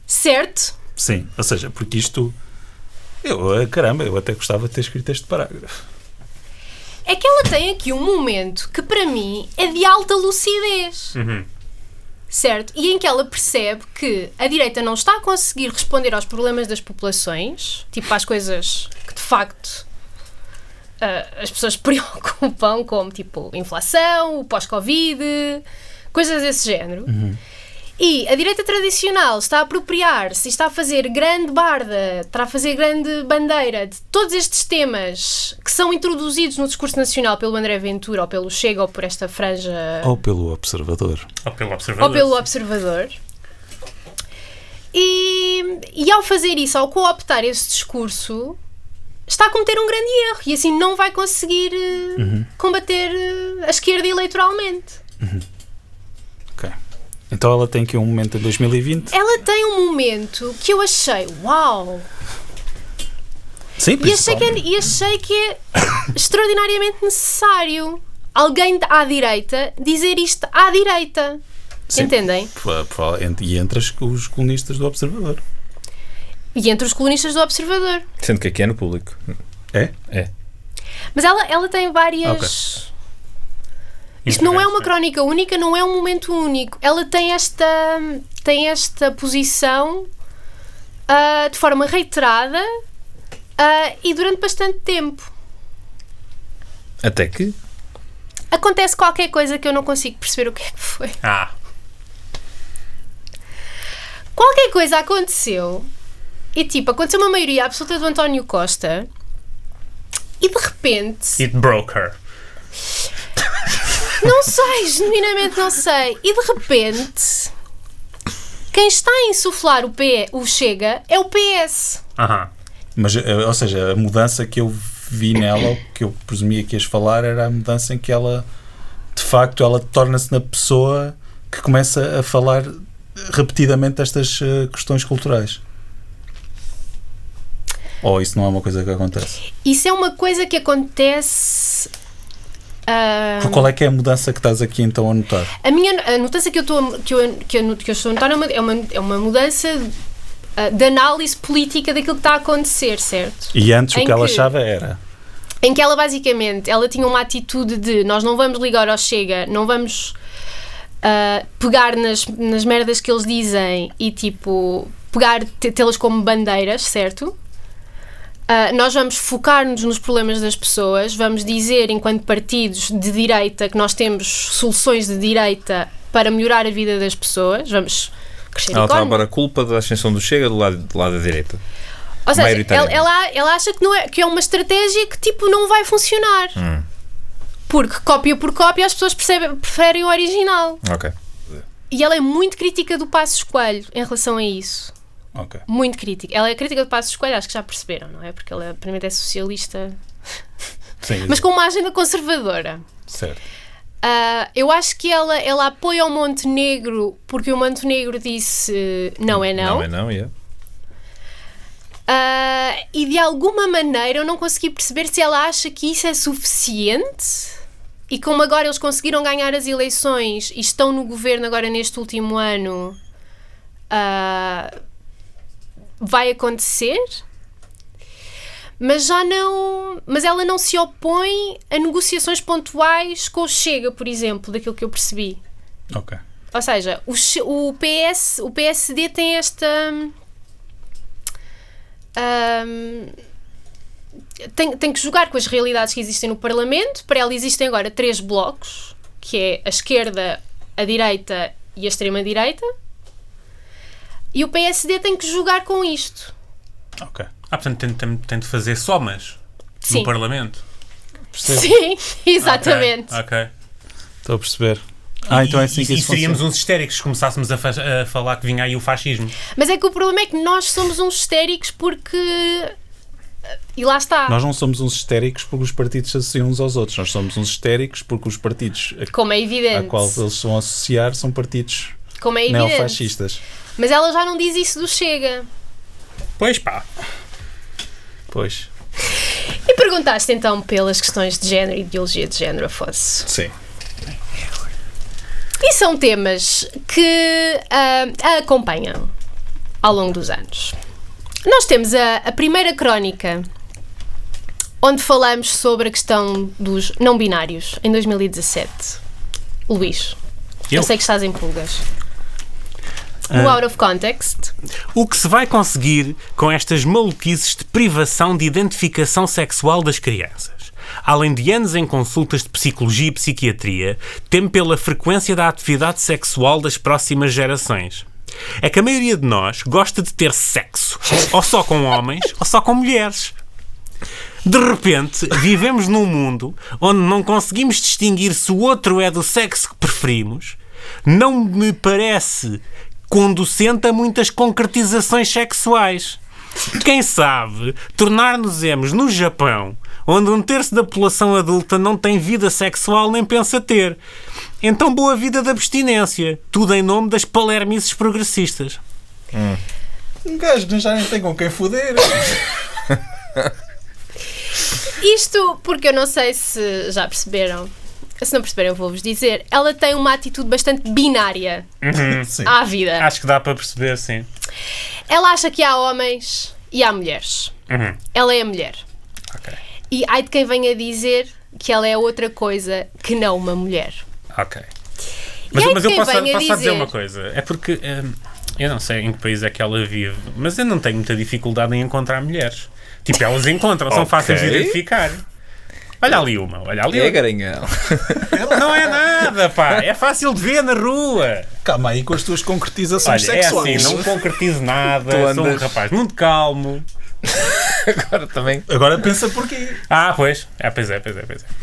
Certo? Sim, ou seja, porque isto... eu até gostava de ter escrito este parágrafo. É que ela tem aqui um momento que para mim é de alta lucidez. Certo? E em que ela percebe que a direita não está a conseguir responder aos problemas das populações, tipo às coisas que de facto as pessoas preocupam, como tipo inflação, o pós-Covid, coisas desse género. E a direita tradicional está a apropriar-se e está a fazer grande barda, está a fazer grande bandeira de todos estes temas que são introduzidos no discurso nacional pelo André Ventura ou pelo Chega ou por esta franja... Ou pelo Observador. Ou pelo Observador. E ao fazer isso, ao cooptar esse discurso, está a cometer um grande erro e assim não vai conseguir combater a esquerda eleitoralmente. Ok. Então ela tem aqui um momento em 2020. Ela tem um momento que eu achei, uau! Sim, E achei que é extraordinariamente necessário alguém à direita dizer isto à direita. Sim. Entendem? E entre os colunistas do Observador. E entre os colunistas do Observador. Sendo que aqui é no público. É? É. Mas ela tem várias... Ok. Isto não é uma crónica única, não é um momento único. Ela tem esta posição de forma reiterada e durante bastante tempo. Até que? Acontece qualquer coisa que eu não consigo perceber o que é que foi. Qualquer coisa aconteceu e tipo, aconteceu uma maioria absoluta do António Costa e de repente... It broke her. Não sei, genuinamente não sei. E de repente, quem está a insuflar o Chega é o PS. Mas, ou seja, a mudança que eu vi nela, o que eu presumia que ias falar, era a mudança em que ela, de facto, ela torna-se na pessoa que começa a falar repetidamente destas questões culturais. Ou isso não é uma coisa que acontece? Isso é uma coisa que acontece... Qual é que é a mudança que estás aqui então a notar? A mudança que eu estou a notar é uma mudança de análise política daquilo que está a acontecer, certo? E antes o que ela achava era? Em que ela basicamente tinha uma atitude de nós não vamos ligar ao Chega, não vamos pegar nas merdas que eles dizem e tipo tê-las como bandeiras, certo? Nós vamos focar-nos nos problemas das pessoas, vamos dizer, enquanto partidos de direita, que nós temos soluções de direita para melhorar a vida das pessoas, vamos crescer Ela está a pôr a culpa da ascensão do Chega do lado da direita. Ou seja, ela acha que é uma estratégia que tipo não vai funcionar. Porque cópia por cópia as pessoas preferem o original. Ok. E ela é muito crítica do Passos Coelho em relação a isso. Okay. Muito crítica. Ela é crítica do Passos Coelho, acho que já perceberam, não é? Porque ela primeiro é socialista, Sim, mas com uma agenda conservadora. Certo. Eu acho que ela apoia o Montenegro porque o Montenegro disse não é não. Não é não, yeah. E de alguma maneira eu não consegui perceber se ela acha que isso é suficiente e como agora eles conseguiram ganhar as eleições e estão no governo agora neste último ano, vai acontecer, mas ela não se opõe a negociações pontuais com o Chega, por exemplo, daquilo que eu percebi. Ok. Ou seja, o PSD tem esta tem que jogar com as realidades que existem no Parlamento. Para ela existem agora 3 blocos, que é a esquerda, a direita e a extrema-direita. E o PSD tem que jogar com isto. Ok. Portanto, tem de fazer somas no Parlamento. Percebo. Sim, exatamente. Ok. Estou a perceber. Então é assim que e isso seríamos funciona. uns histéricos se começássemos a falar que vinha aí o fascismo. Mas é que o problema é que nós somos uns histéricos porque... E lá está. Nós não somos uns histéricos porque os partidos se associam uns aos outros. Nós somos uns histéricos porque os partidos Como é a evidente. qual eles se vão associar são partidos Como é evidente. neofascistas. Mas ela já não diz isso do Chega. Pois pá. Pois. E perguntaste então pelas questões de género e ideologia de género, Afonso. Sim. E são temas que a acompanham ao longo dos anos. Nós temos a primeira crónica onde falamos sobre a questão dos não binários, em 2017. Luís, eu sei que estás em pulgas. No Out of Context. O que se vai conseguir com estas maluquices de privação de identificação sexual das crianças? Além de anos em consultas de psicologia e psiquiatria, temo pela frequência da atividade sexual das próximas gerações. É que a maioria de nós gosta de ter sexo, ou só com homens, ou só com mulheres. De repente, vivemos num mundo onde não conseguimos distinguir se o outro é do sexo que preferimos. Não me parece conducente a muitas concretizações sexuais. Quem sabe tornar-nos-emos no Japão, onde 1/3 da população adulta não tem vida sexual nem pensa ter. Então boa vida de abstinência. Tudo em nome das palermices progressistas. Um gajo que já nem tem com quem foder. Isto porque eu não sei se já perceberam. Se não perceberam, eu vou-vos dizer. Ela tem uma atitude bastante binária à vida. Acho que dá para perceber, sim. Ela acha que há homens e há mulheres. Ela é a mulher. Ok. E ai de quem venha dizer que ela é outra coisa que não uma mulher. Ok. E aí Mas eu quem posso venha dizer dizer- uma coisa. É porque eu não sei em que país é que ela vive, mas eu não tenho muita dificuldade em encontrar mulheres. Tipo, elas encontram, são fáceis de identificar. Olha ali uma, olha ali É outra. garanhão. Não é nada, pá. É fácil de ver na rua. Calma aí com as tuas concretizações Olha, sexuais. é assim, não concretizo nada. Tu Sou um andas- rapaz muito calmo. Agora também. Agora pensa porquê. Pois. Pois é.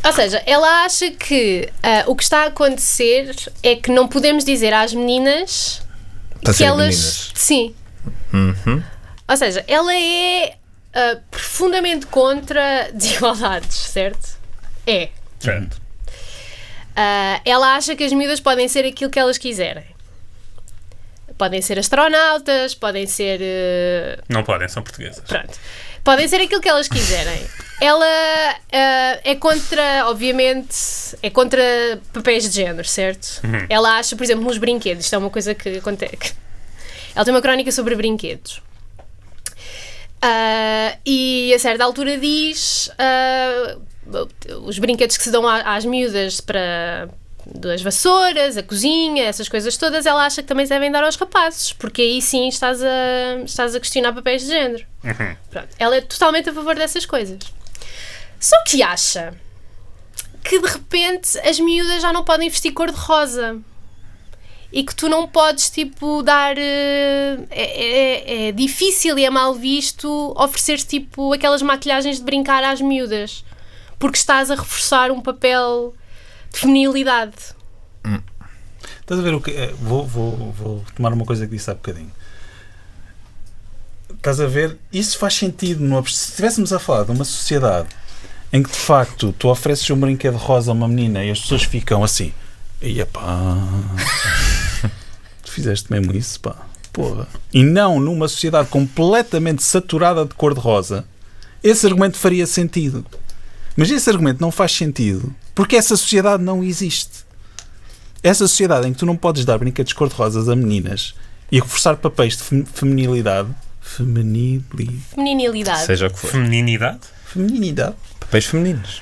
Ou seja, ela acha que o que está a acontecer é que não podemos dizer às meninas Para que serem elas... meninas. Sim. Ou seja, ela é profundamente contra desigualdades, certo? É. Certo. Ela acha que as miúdas podem ser aquilo que elas quiserem. Podem ser astronautas, podem ser... Não podem, são portuguesas. Pronto. Podem ser aquilo que elas quiserem. Ela é contra, obviamente, é contra papéis de género, certo? Ela acha, por exemplo, nos brinquedos, isto é uma coisa que acontece. Ela tem uma crónica sobre brinquedos. E a certa altura diz os brinquedos que se dão às miúdas para das vassouras, a cozinha, essas coisas todas, ela acha que também se devem dar aos rapazes, porque aí sim estás a questionar papéis de género. Pronto. Ela é totalmente a favor dessas coisas. Só que acha que de repente as miúdas já não podem vestir cor-de-rosa e que tu não podes tipo dar é difícil e é mal visto oferecer tipo aquelas maquilhagens de brincar às miúdas porque estás a reforçar um papel de feminilidade. Estás a ver o que... Vou tomar uma coisa que disse há bocadinho. Estás a ver? Isso faz sentido. Se estivéssemos a falar de uma sociedade em que de facto tu ofereces um brinquedo rosa a uma menina e as pessoas ficam assim, ia pá, tu fizeste mesmo isso, pá, porra. E não numa sociedade completamente saturada de cor-de-rosa, esse argumento faria sentido. Mas esse argumento não faz sentido porque essa sociedade não existe. Essa sociedade em que tu não podes dar brinquedos cor-de-rosas a meninas e reforçar papéis de feminilidade. Feminilidade. Seja o que for. Feminilidade. Papéis femininos.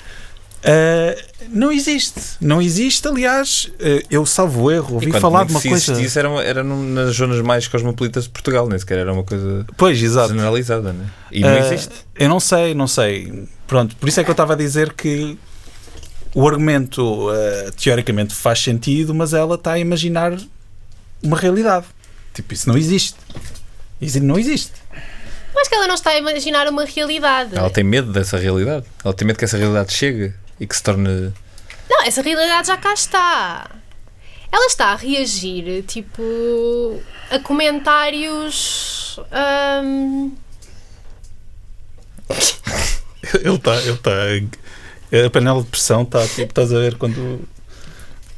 Não existe. Não existe, aliás, eu salvo erro, ouvi Enquanto falar de uma se coisa... existisse, era nas zonas mais cosmopolitas de Portugal, nem sequer era uma coisa Pois, exato. generalizada, né? E não existe. Eu não sei. Pronto, por isso é que eu estava a dizer que o argumento teoricamente faz sentido, mas ela está a imaginar uma realidade. Tipo, isso não existe. Isso não existe. Mas que ela não está a imaginar uma realidade. Ela tem medo dessa realidade. Ela tem medo que essa realidade chegue e que se torne... Não, essa realidade já cá está. Ela está a reagir, tipo, a comentários... Ele está... A panela de pressão está, tipo, estás a ver quando...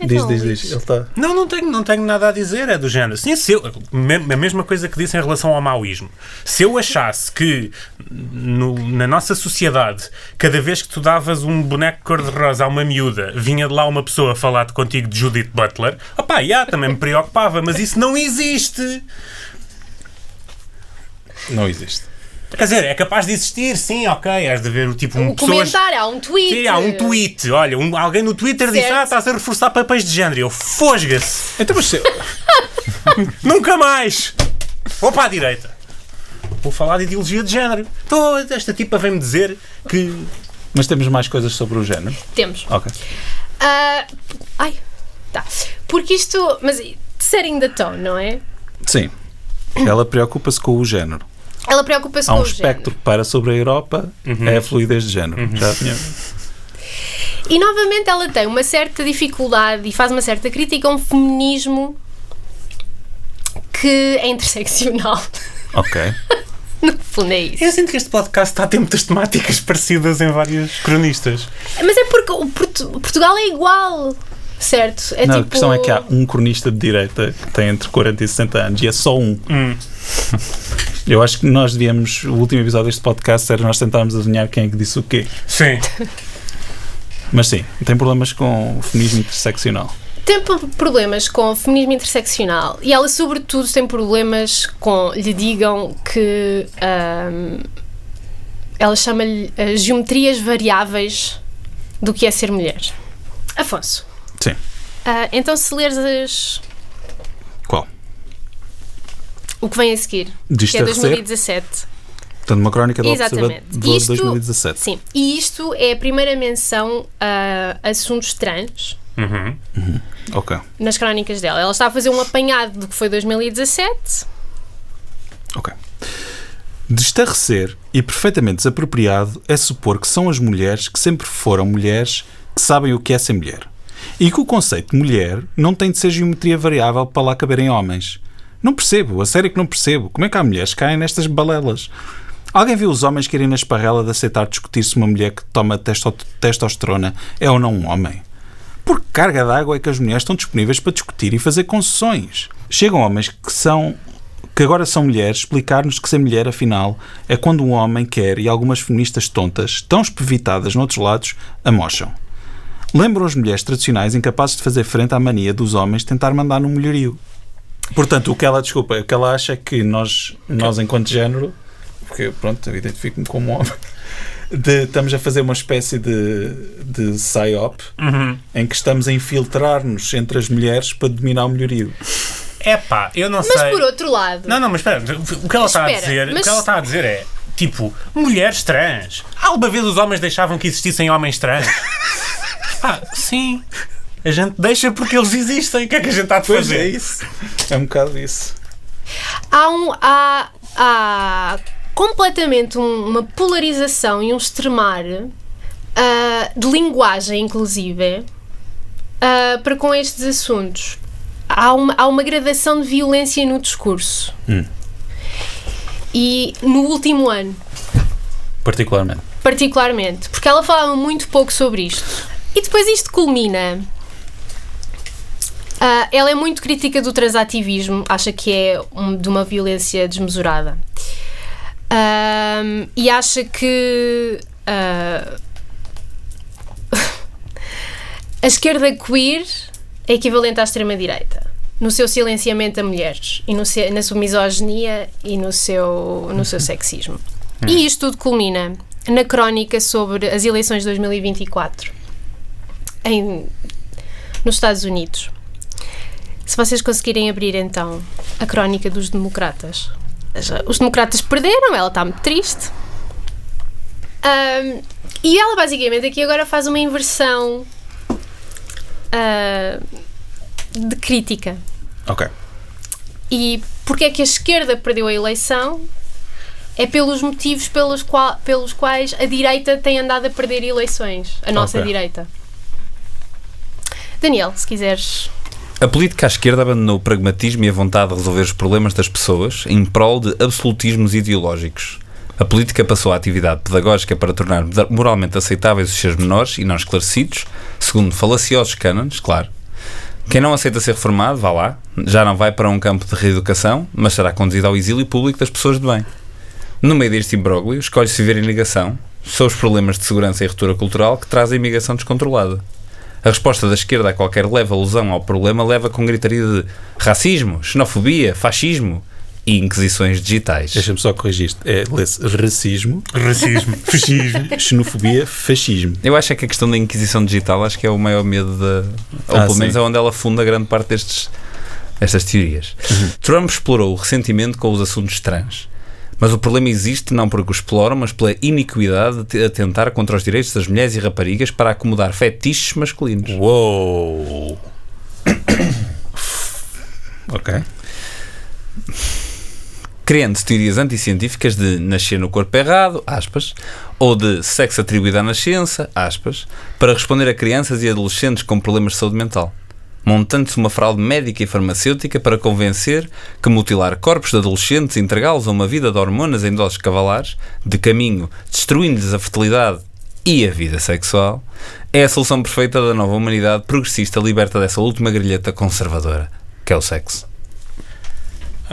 Então, Diz. Ele está... Não tenho nada a dizer, é do género. Sim, a mesma coisa que disse em relação ao maoísmo. Se eu achasse que na nossa sociedade, cada vez que tu davas um boneco cor-de-rosa a uma miúda, vinha de lá uma pessoa falar-te contigo de Judith Butler, também me preocupava, mas isso não existe. Não existe. Quer dizer, é capaz de existir, sim, ok, has de ver tipo O comentário, há um tweet. Sim, há um tweet. Olha, alguém no Twitter disse, estás a reforçar papéis de género. Eu, fosga-se. Então, mas Nunca mais. Vou para a direita. Vou falar de ideologia de género. Então, esta tipa vem-me dizer que... Mas temos mais coisas sobre o género? Temos. Ok. Tá. Porque isto... Mas setting the tone, não é? Sim. Ela preocupa-se com o género. Ela preocupa-se Há com um o espectro género. que para sobre a Europa, é a fluidez de género. Já tinha... E novamente ela tem uma certa dificuldade e faz uma certa crítica a um feminismo que é interseccional. Ok. No fundo é isso. Eu sinto que este podcast está a ter muitas temáticas parecidas em vários cronistas. Mas é porque Portugal é igual, certo? É Não, tipo... a questão é que há um cronista de direita que tem entre 40 e 60 anos e é só um. Eu acho que nós devíamos, o último episódio deste podcast era nós tentarmos adivinhar quem é que disse o quê. Sim. Mas sim, tem problemas com o feminismo interseccional. Tem problemas com o feminismo interseccional e ela, sobretudo, tem problemas com lhe digam que ela chama-lhe geometrias variáveis do que é ser mulher. Afonso. Sim. Então, se leres Qual? o que vem a seguir, que é 2017. Portanto, uma crónica do Exatamente. Observador de 2017. Sim. E isto é a primeira menção a assuntos trans Ok. nas crónicas dela. Ela está a fazer um apanhado do que foi 2017. Ok. De estarrecer e perfeitamente desapropriado é supor que são as mulheres que sempre foram mulheres que sabem o que é ser mulher. E que o conceito de mulher não tem de ser geometria variável para lá caberem homens. Não percebo, a sério que não percebo. Como é que há mulheres que caem nestas balelas? Alguém viu os homens que irem na esparrela de aceitar discutir se uma mulher que toma testosterona é ou não um homem? Por que carga d'água é que as mulheres estão disponíveis para discutir e fazer concessões? Chegam homens que agora são mulheres explicar-nos que ser mulher, afinal, é quando um homem quer e algumas feministas tontas, tão espevitadas noutros lados, amocham. Lembram as mulheres tradicionais incapazes de fazer frente à mania dos homens tentar mandar no mulherio. Portanto, o que ela acha é que nós enquanto género, porque pronto, eu identifico-me como homem, estamos a fazer uma espécie de psyop em que estamos a infiltrar-nos entre as mulheres para dominar o melhorio. Epá, eu não sei. Mas por outro lado... Não, mas espera, o que ela está a dizer é, tipo, mulheres trans. Alguma vez os homens deixavam que existissem homens trans? Sim. A gente deixa porque eles existem. O que é que a gente está a fazer? Pois é isso. É um bocado isso. Há completamente uma polarização e um extremar de linguagem, inclusive, para com estes assuntos. Há uma gradação de violência no discurso. E no último ano. Particularmente. Porque ela falava muito pouco sobre isto. E depois isto culmina. Ela é muito crítica do transativismo, acha que é de uma violência desmesurada. E acha que a esquerda queer é equivalente à extrema-direita, no seu silenciamento a mulheres, e na sua misoginia e no seu sexismo. E isto tudo culmina na crónica sobre as eleições de 2024 nos Estados Unidos. Se vocês conseguirem abrir então a crónica dos democratas. Os democratas perderam, ela está muito triste. E ela basicamente aqui agora faz uma inversão de crítica. Ok. E porque é que a esquerda perdeu a eleição? é pelos motivos pelos quais a direita tem andado a perder eleições. A nossa direita. Daniel, se quiseres... A política à esquerda abandonou o pragmatismo e a vontade de resolver os problemas das pessoas em prol de absolutismos ideológicos. A política passou à atividade pedagógica para tornar moralmente aceitáveis os seres menores e não esclarecidos, segundo falaciosos cânones, claro. Quem não aceita ser reformado, vá lá, já não vai para um campo de reeducação, mas será conduzido ao exílio público das pessoas de bem. No meio deste imbróglio, escolhe-se viver em negação. São os problemas de segurança e ruptura cultural que trazem a imigração descontrolada. A resposta da esquerda a qualquer leve alusão ao problema leva com gritaria de racismo, xenofobia, fascismo e inquisições digitais. Deixa-me só corrigir isto. Lê-se racismo, fascismo, xenofobia, fascismo. Eu acho que a questão da inquisição digital acho que é o maior medo ou pelo menos é onde ela funda grande parte destas teorias. Trump explorou o ressentimento com os assuntos trans. Mas o problema existe não porque o exploram, mas pela iniquidade de atentar contra os direitos das mulheres e raparigas para acomodar fetiches masculinos. Uou! Ok. Criando teorias anticientíficas de nascer no corpo errado, aspas, ou de sexo atribuído à nascença, aspas, para responder a crianças e adolescentes com problemas de saúde mental. Montando-se uma fraude médica e farmacêutica para convencer que mutilar corpos de adolescentes e entregá-los a uma vida de hormonas em doses cavalares, de caminho destruindo-lhes a fertilidade e a vida sexual, é a solução perfeita da nova humanidade progressista liberta dessa última grilheta conservadora, que é o sexo.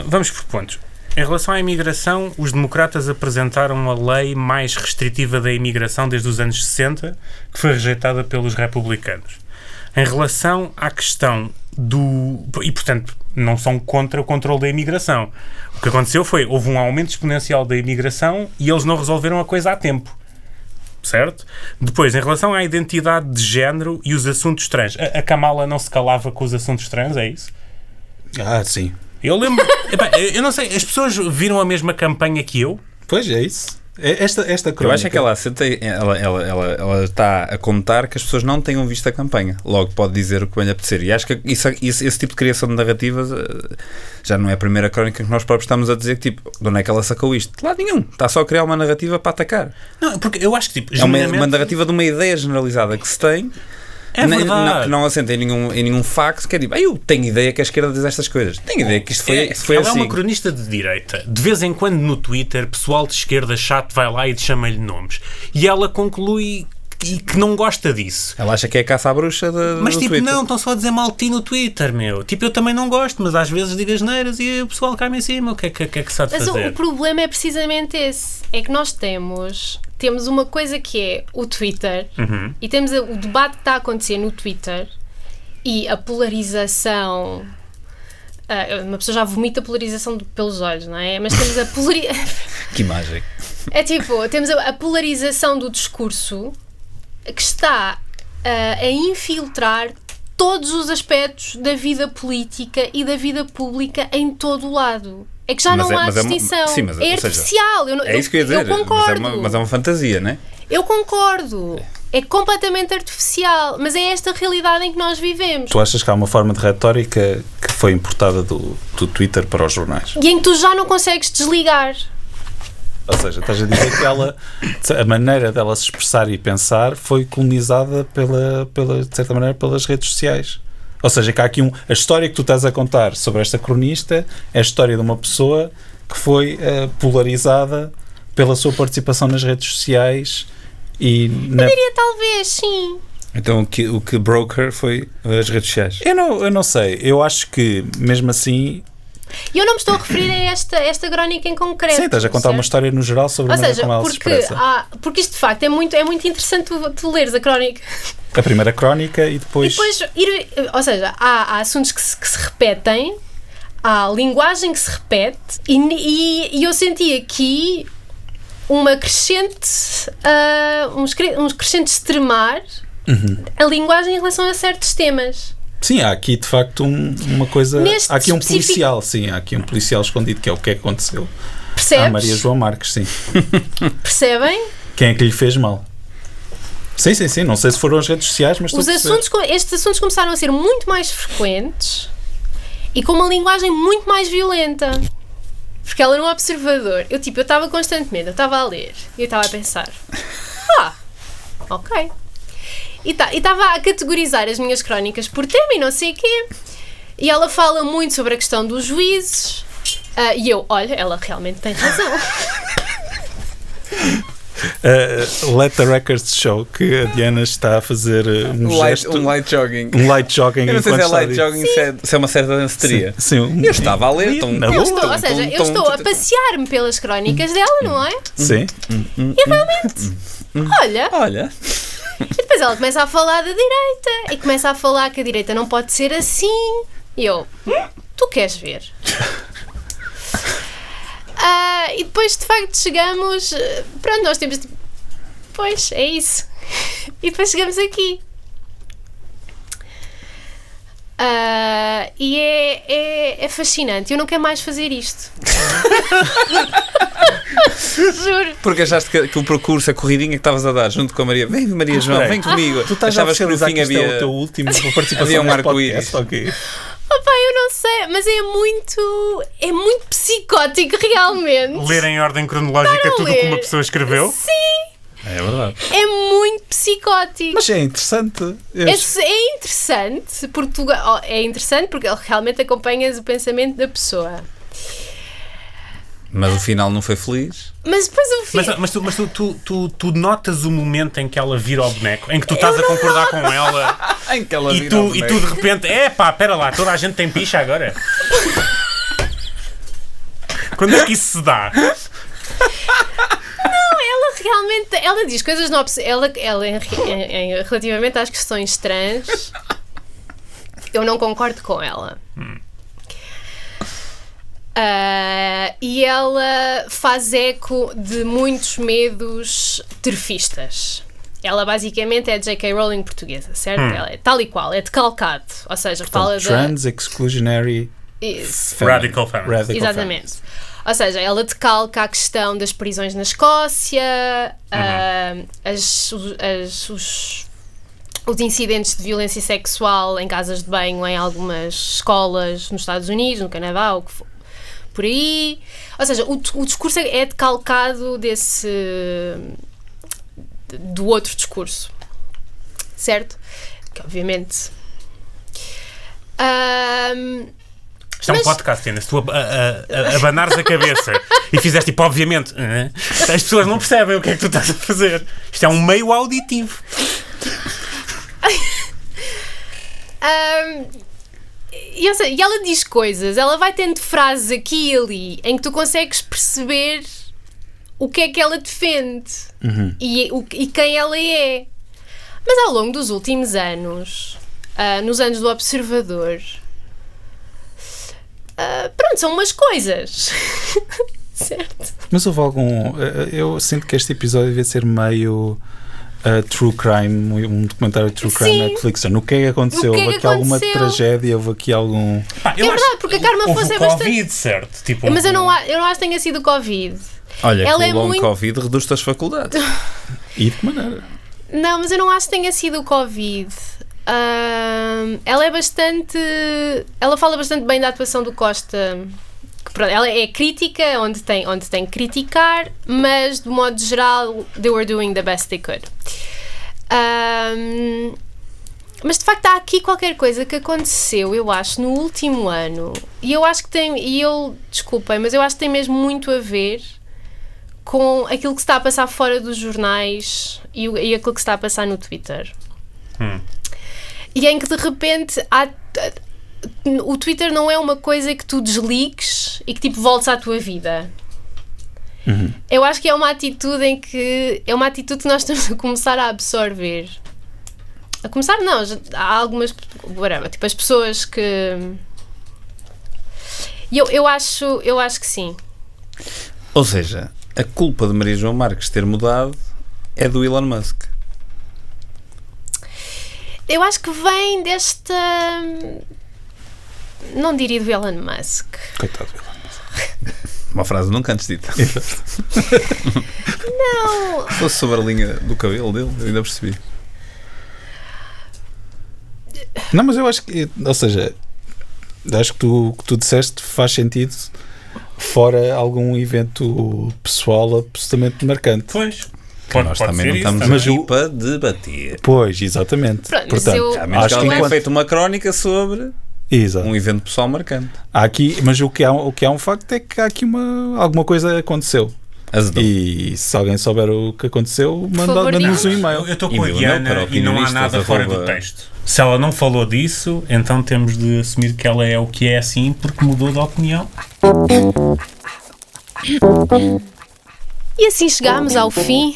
Vamos por pontos. Em relação à imigração, os democratas apresentaram uma lei mais restritiva da imigração desde os anos 60, que foi rejeitada pelos republicanos. Em relação à questão e, portanto, não são contra o controle da imigração. O que aconteceu houve um aumento exponencial da imigração e eles não resolveram a coisa a tempo. Certo? Depois, em relação à identidade de género e os assuntos trans, a Kamala não se calava com os assuntos trans, é isso? Sim. Eu lembro... eu não sei, as pessoas viram a mesma campanha que eu? Pois é isso. Esta crônica... Eu acho que ela está a contar que as pessoas não tenham visto a campanha. Logo pode dizer o que bem lhe apetecer. E acho que esse tipo de criação de narrativas já não é a primeira crónica que nós próprios estamos a dizer que, de onde é que ela sacou isto? De lado nenhum. Está só a criar uma narrativa para atacar. Não, porque eu acho que, é uma narrativa de uma ideia generalizada que se tem... É verdade. Que não assenta em nenhum facto, que é tipo, eu tenho ideia que a esquerda diz estas coisas. Tenho ideia que isto foi ela assim. É uma cronista de direita. De vez em quando no Twitter, pessoal de esquerda chato vai lá e chama-lhe nomes. E ela conclui que não gosta disso. Ela acha que é caça à bruxa mas do tipo, Twitter. não, estão só a dizer mal de ti no Twitter, meu. Tipo, eu também não gosto, mas às vezes digo asneiras e o pessoal cai-me em cima. O que é que se há de fazer? Mas o problema é precisamente esse. É que nós temos uma coisa que é o Twitter e temos o debate que está a acontecer no Twitter e a polarização. Uma pessoa já vomita a polarização pelos olhos, não é? Mas temos a polarização. Que imagem. É tipo, temos a polarização do discurso que está a infiltrar todos os aspectos da vida política e da vida pública em todo o lado. É que já não há distinção. É artificial. É isso que eu ia dizer. Eu concordo. Mas é uma fantasia, não é? Eu concordo. É completamente artificial. Mas é esta realidade em que nós vivemos. Tu achas que há uma forma de retórica que foi importada do Twitter para os jornais? E em que tu já não consegues desligar. Ou seja, estás a dizer que a maneira dela se expressar e pensar foi colonizada de certa maneira pelas redes sociais. Ou seja, que há aqui a história que tu estás a contar sobre esta cronista é a história de uma pessoa que foi polarizada pela sua participação nas redes sociais e... Eu diria talvez, sim. Então o que broker foi as redes sociais? Eu não sei. Eu acho que, mesmo assim... E eu não me estou a referir a esta crónica em concreto. Sim, estás a contar uma história no geral sobre a maneira como ela se expressa. Porque isto de facto é muito interessante tu leres a crónica. A primeira crónica e depois ou seja, há assuntos que se repetem, há linguagem que se repete e eu senti aqui uma crescente uns crescentes extremar a linguagem em relação a certos temas. Sim, há aqui de facto uma coisa. Há aqui um policial, sim, há aqui um policial escondido, que é o que aconteceu. Percebes? À Maria João Marques, sim. Percebem? Quem é que lhe fez mal? Sim, não sei se foram as redes sociais, mas estes assuntos começaram a ser muito mais frequentes e com uma linguagem muito mais violenta. Porque ela no Observador, eu estava constantemente, eu estava a ler e eu estava a pensar, ok. E estava a categorizar as minhas crónicas por tema e não sei o quê. E ela fala muito sobre a questão dos juízes. E eu, olha, ela realmente tem razão. Let the records show que a Diana está a fazer um light jogging. Um light jogging. Eu não sei se é light jogging, se é uma certa danceria. Sim. Eu estava a ler. Eu estou a passear-me pelas crónicas dela, não é? Sim. E realmente, olha. E depois ela começa a falar da direita e começa a falar que a direita não pode ser assim. E eu, tu queres ver? E depois de facto chegamos. Pronto, nós temos. Pois, é isso. E depois chegamos aqui. E é fascinante. Eu não quero mais fazer isto. Juro. Porque achaste que o percurso, a corridinha que estavas a dar junto com a Maria, vem Maria João, vem comigo. Tu estás achavas que no fim havia o teu último participação havia um arco-íris. Opa, eu não sei, mas é muito psicótico realmente. Ler em ordem cronológica tudo o que uma pessoa escreveu? Sim. É verdade. É muito psicótico. Mas é interessante. É interessante porque realmente acompanhas o pensamento da pessoa. Mas o final não foi feliz. Mas depois o final. Mas tu notas o momento em que ela vira o boneco, em que tu estás a concordar com ela em que ela e tu de repente, espera lá, toda a gente tem picha agora. Quando é que isso se dá? Ela diz coisas relativamente às questões trans, eu não concordo com ela. E ela faz eco de muitos medos terfistas. Ela basicamente é J.K. Rowling portuguesa, certo? Ela é tal e qual, é decalcado, ou seja, fala trans exclusionary radical feminist. Exatamente. Ou seja, ela decalca a questão das prisões na Escócia, os incidentes de violência sexual em casas de banho em algumas escolas nos Estados Unidos, no Canadá, o que for, por aí. Ou seja, o discurso é decalcado do outro discurso, certo? Que obviamente... Isto é um podcast, Ana. Se tu abanares a cabeça e fizeres tipo, obviamente, as pessoas não percebem o que é que tu estás a fazer. Isto é um meio auditivo. E ela diz coisas, ela vai tendo frases aqui e ali em que tu consegues perceber o que é que ela defende e quem ela é. Mas ao longo dos últimos anos, nos anos do Observador, pronto, são umas coisas. Certo? Mas houve algum... eu sinto que este episódio devia ser meio true crime, um documentário de true crime Netflix. O que é que aconteceu? Houve aqui alguma tragédia? Houve aqui algum... É verdade, porque a Carmen Afonso é bastante... Covid, certo? Tipo, mas eu não acho que tenha sido o Covid. Olha, ela que o long Covid reduz-te as faculdades. E de que maneira? Não, mas eu não acho que tenha sido o Covid. Ela é bastante... Ela fala bastante bem da atuação do Costa. Ela é crítica onde tem que criticar, mas de modo geral they were doing the best they could. Mas de facto há aqui qualquer coisa que aconteceu, eu acho, no último ano, e eu acho que tem, desculpem, mas eu acho que tem mesmo muito a ver com aquilo que se está a passar fora dos jornais e aquilo que se está a passar no Twitter. E em que de repente o Twitter não é uma coisa que tu desligues e que tipo voltes à tua vida. Eu acho que é uma atitude que nós estamos a começar a absorver. A começar não, há algumas, tipo as pessoas que... Eu acho que sim. Ou seja, a culpa de Maria João Marques ter mudado é do Elon Musk. Eu acho que vem desta... Não diria do Elon Musk. Coitado do Elon Musk. Uma frase nunca antes dita. Não. Se fosse sobre a linha do cabelo dele, eu ainda percebi. Não, mas eu acho que... Ou seja, acho que o que tu disseste faz sentido fora algum evento pessoal absolutamente marcante. Pois. Nós também não estamos Mas aqui para debater. Pois, exatamente. Pronto, Portanto, A menos que acho ela que tenha feito uma crónica sobre Exato. um evento pessoal marcante. Há aqui, mas o que há um facto é que há aqui alguma coisa aconteceu. Azedou. E se alguém souber o que aconteceu, favor, manda-nos um diga-nos. e-mail. Eu estou com a E-mail Diana para e não há opinionistas, nada fora do texto. Se ela não falou disso, então temos de assumir que ela é o que é assim porque mudou de opinião. E assim chegámos ao fim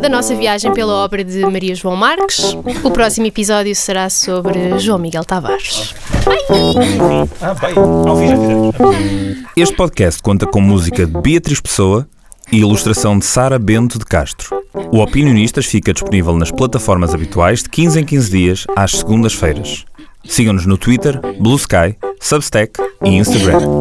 da nossa viagem pela obra de Maria João Marques. O próximo episódio será sobre João Miguel Tavares. Este podcast conta com música de Beatriz Pessoa e ilustração de Sara Bento de Castro. O Opinionistas fica disponível nas plataformas habituais de 15 em 15 dias, às segundas-feiras. Sigam-nos no Twitter, Blue Sky, Substack e Instagram.